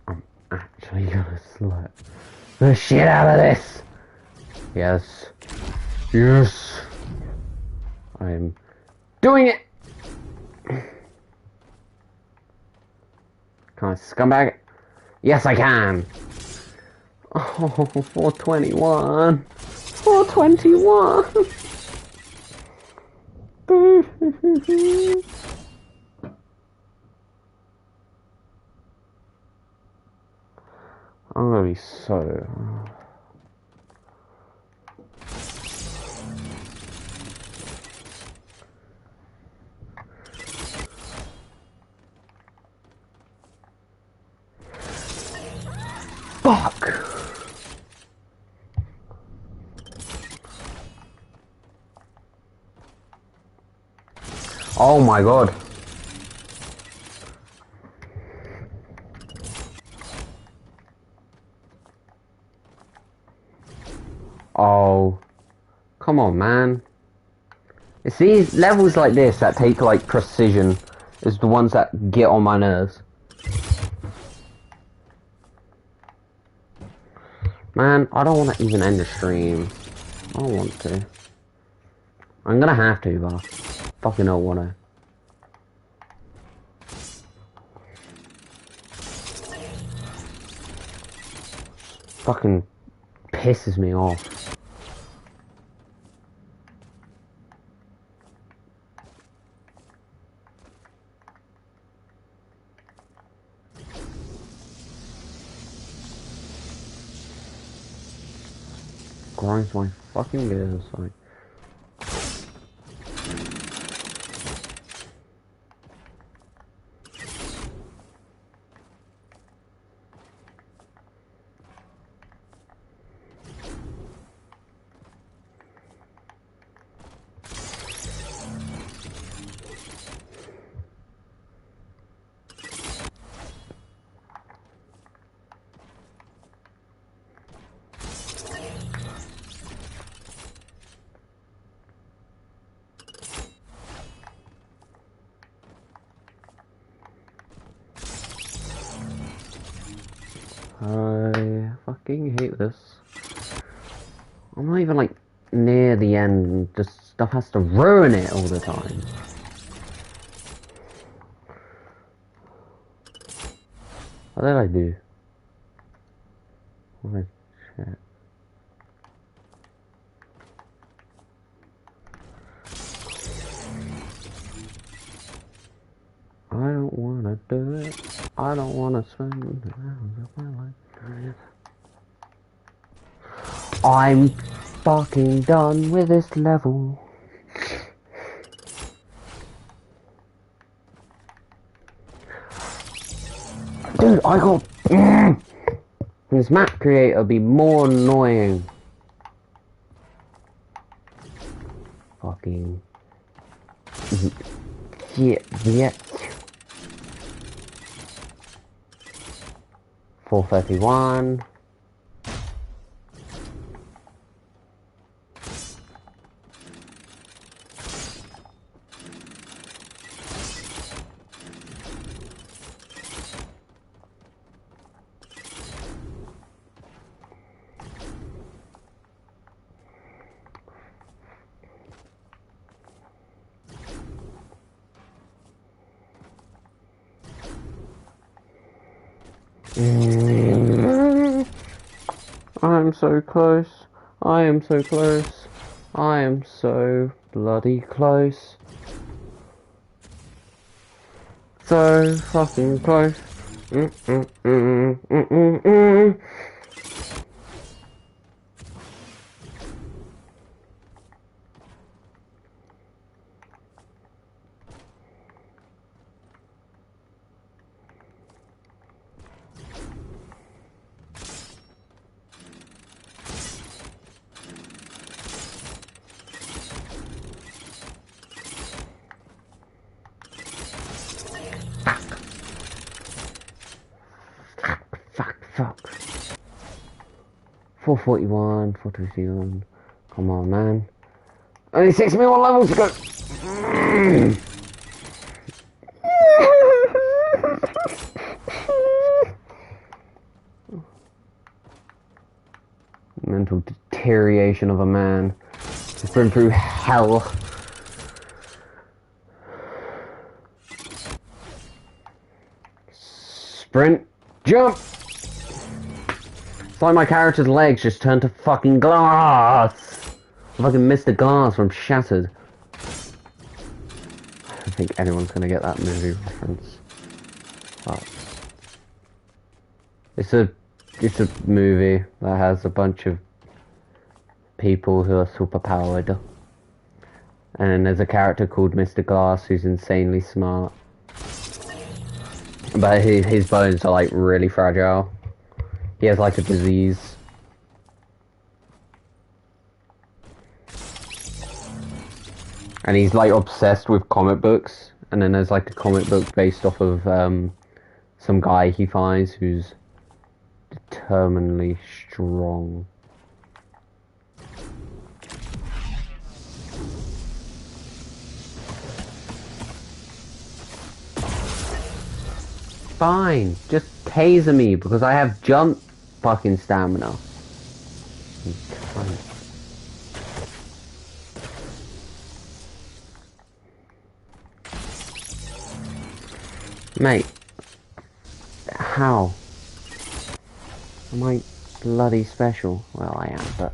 I'm actually gonna slap the shit out of this. Yes. Yes. I'm doing it. Can I scumbag it? Yes, I can. Oh, 421. 421. I'm gonna be so... Fuck! Oh my god. Oh. Come on, man. It's these levels like this that take, like, precision is the ones that get on my nerves. Man, I don't want to even end the stream. I don't want to. I'm gonna have to, but I fucking don't want to. Fucking pisses me off. Grinds my fucking gears, like. I fucking hate this. I'm not even like near the end, just stuff has to ruin it all the time. What did I do? What did I check? I don't wanna do it. I don't wanna spend the hours of my life doing it. I'm fucking done with this level. Dude, I got... This map creator be more annoying. Fucking... Yeah. 431. I'm so close. I am so close. I am so bloody close. So fucking close. Fuck. 441, 421. Come on, man. Only 6 more levels to go. Mental deterioration of a man. He's been through hell. Sprint. Jump! It's like my character's legs just turned to fucking glass. I fucking missed the glass from Shattered. I don't think anyone's gonna get that movie reference. But it's a movie that has a bunch of people who are superpowered. And then there's a character called Mr. Glass who's insanely smart. But his bones are like really fragile. He has like a disease. And he's like obsessed with comic books. And then there's like a comic book based off of some guy he finds who's determinedly strong. Fine, just taser me because I have jump fucking stamina. Mate, how? Am I bloody special? Well, I am, but...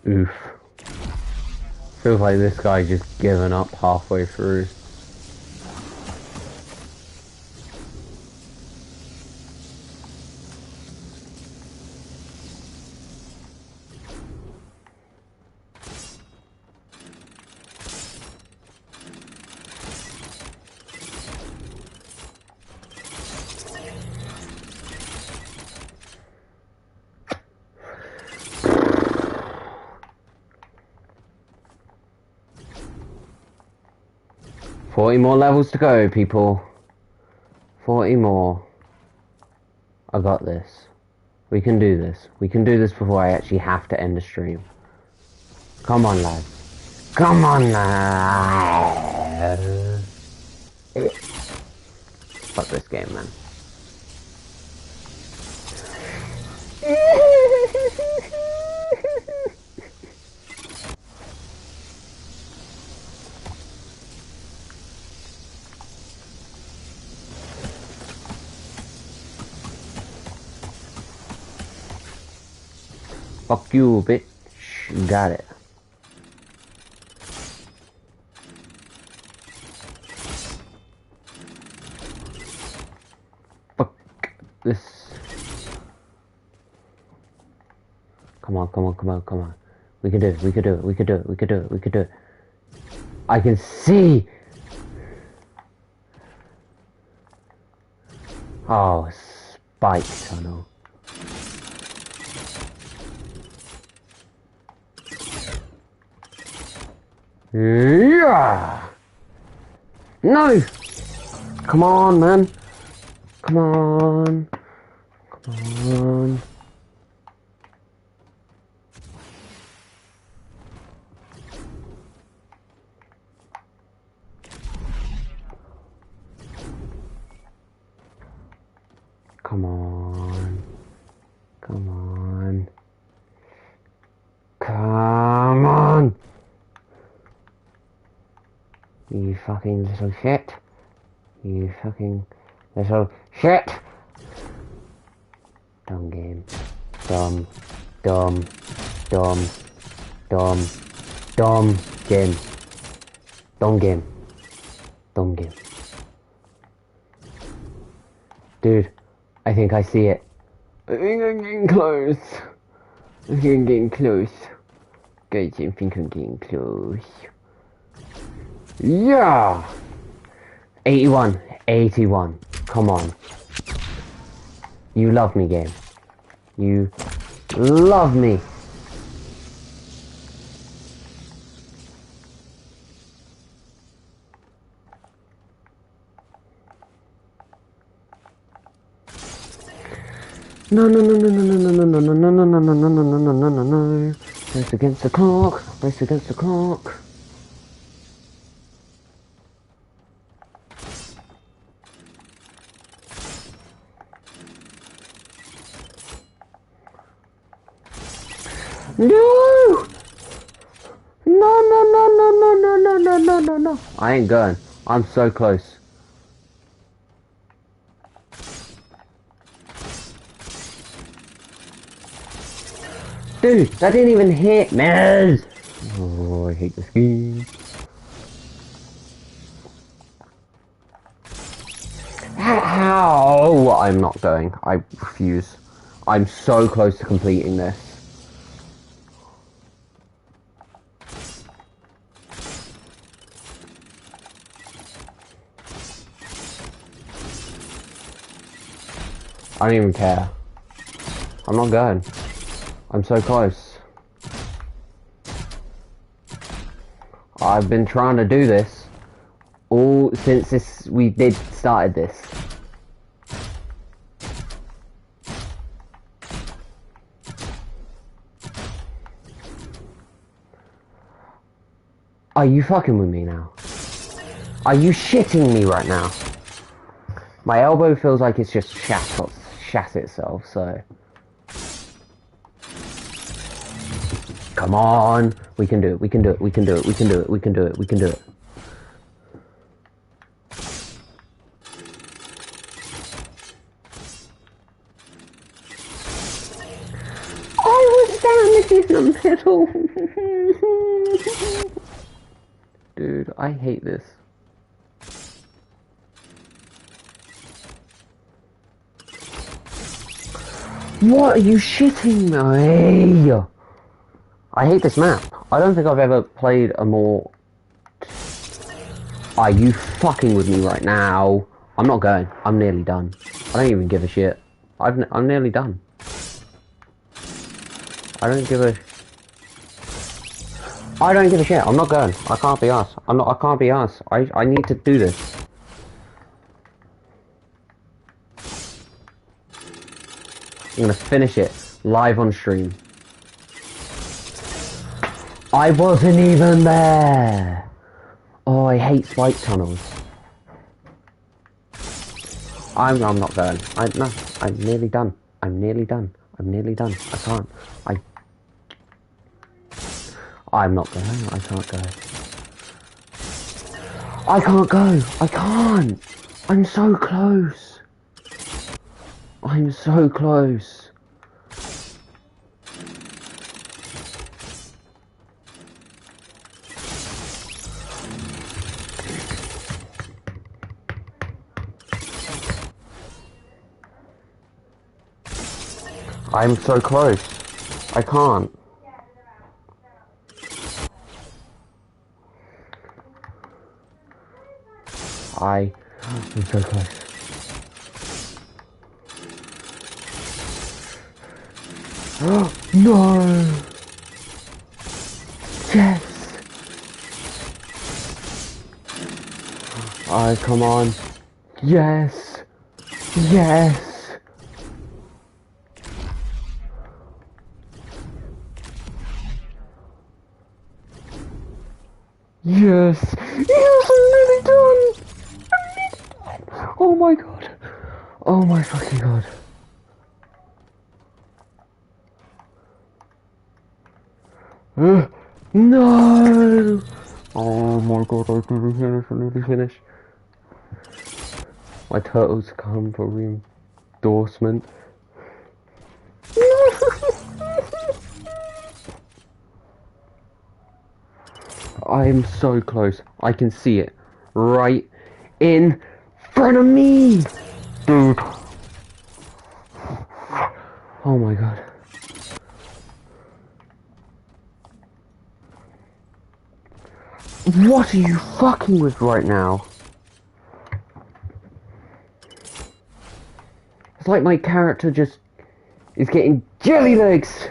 Oof. Feels like this guy just given up halfway through. $40 more levels to go, people. 40 more. I got this. We can do this. We can do this before I actually have to end the stream. Come on, lads. Come on, lads. Fuck this game, man. Fuck you, bitch. Got it. Fuck this. Come on, come on, come on, come on. We can do it, we can do it, we can do it, we can do it, we can do it. I can see! Oh, spike tunnel. Yeah! No! Come on, man. Come on. Come on. Come on. Come on. Come on! You fucking little shit. You fucking little shit! Dumb game. Dumb. Dumb. Dumb. Dumb. Dumb game. Dumb game. Dumb game. Dude, I think I see it. I think I'm getting close. I think I'm getting close. Guys, I think I'm getting close. Yeah! 81. 81. Come on. You love me, game. You love me. No, no, no, no, no, no, no, no, no, no, no, no, no, no, no, no, no, no, no. Race against the clock. Race against the clock. No! No, no, no, no, no, no, no, no, no, no, no. I ain't going. I'm so close. Dude, that didn't even hit me. Oh, I hate this game. How? I'm not going. I refuse. I'm so close to completing this. I don't even care. I'm not going. I'm so close. I've been trying to do this all since we started this. Are you fucking with me now? Are you shitting me right now? My elbow feels like it's just shat itself, so... Come on! We can do it, we can do it, we can do it, we can do it, we can do it, we can do it. I was down in the middle! Dude, I hate this. What are you shitting me? I hate this map. I don't think I've ever played a more... Are you fucking with me right now? I'm not going. I'm nearly done. I don't even give a shit. I'm nearly done. I don't give a shit. I'm not going. I can't be arsed. I can't be arsed. I need to do this. I'm gonna finish it live on stream. I wasn't even there. Oh, I hate spike tunnels. I'm not going. No, I'm nearly done. I'm nearly done. I'm nearly done. I can't. I'm not going. I can't go. I can't go. I can't. I'm so close. I'm so close. I'm so close. I can't. I'm so close. No! Yes! Alright, come on. Yes! Yes! Yes! Yes, I'm nearly done! Oh my god. Oh my fucking god. No! Oh my god, I nearly finished. My turtles come for reinforcement. I am so close. I can see it right in front of me, dude. Oh my god. What are you fucking with right now? It's like my character just is getting jelly legs.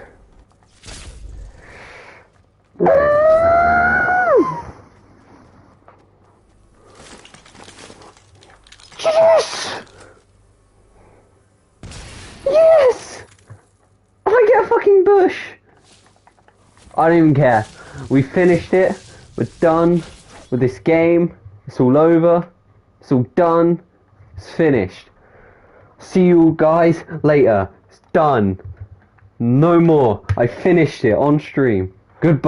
Yes! Yes! I get a fucking bush! I don't even care. We finished it. We're done with this game. It's all over. It's all done. It's finished. See you guys later. It's done. No more. I finished it on stream. Goodbye.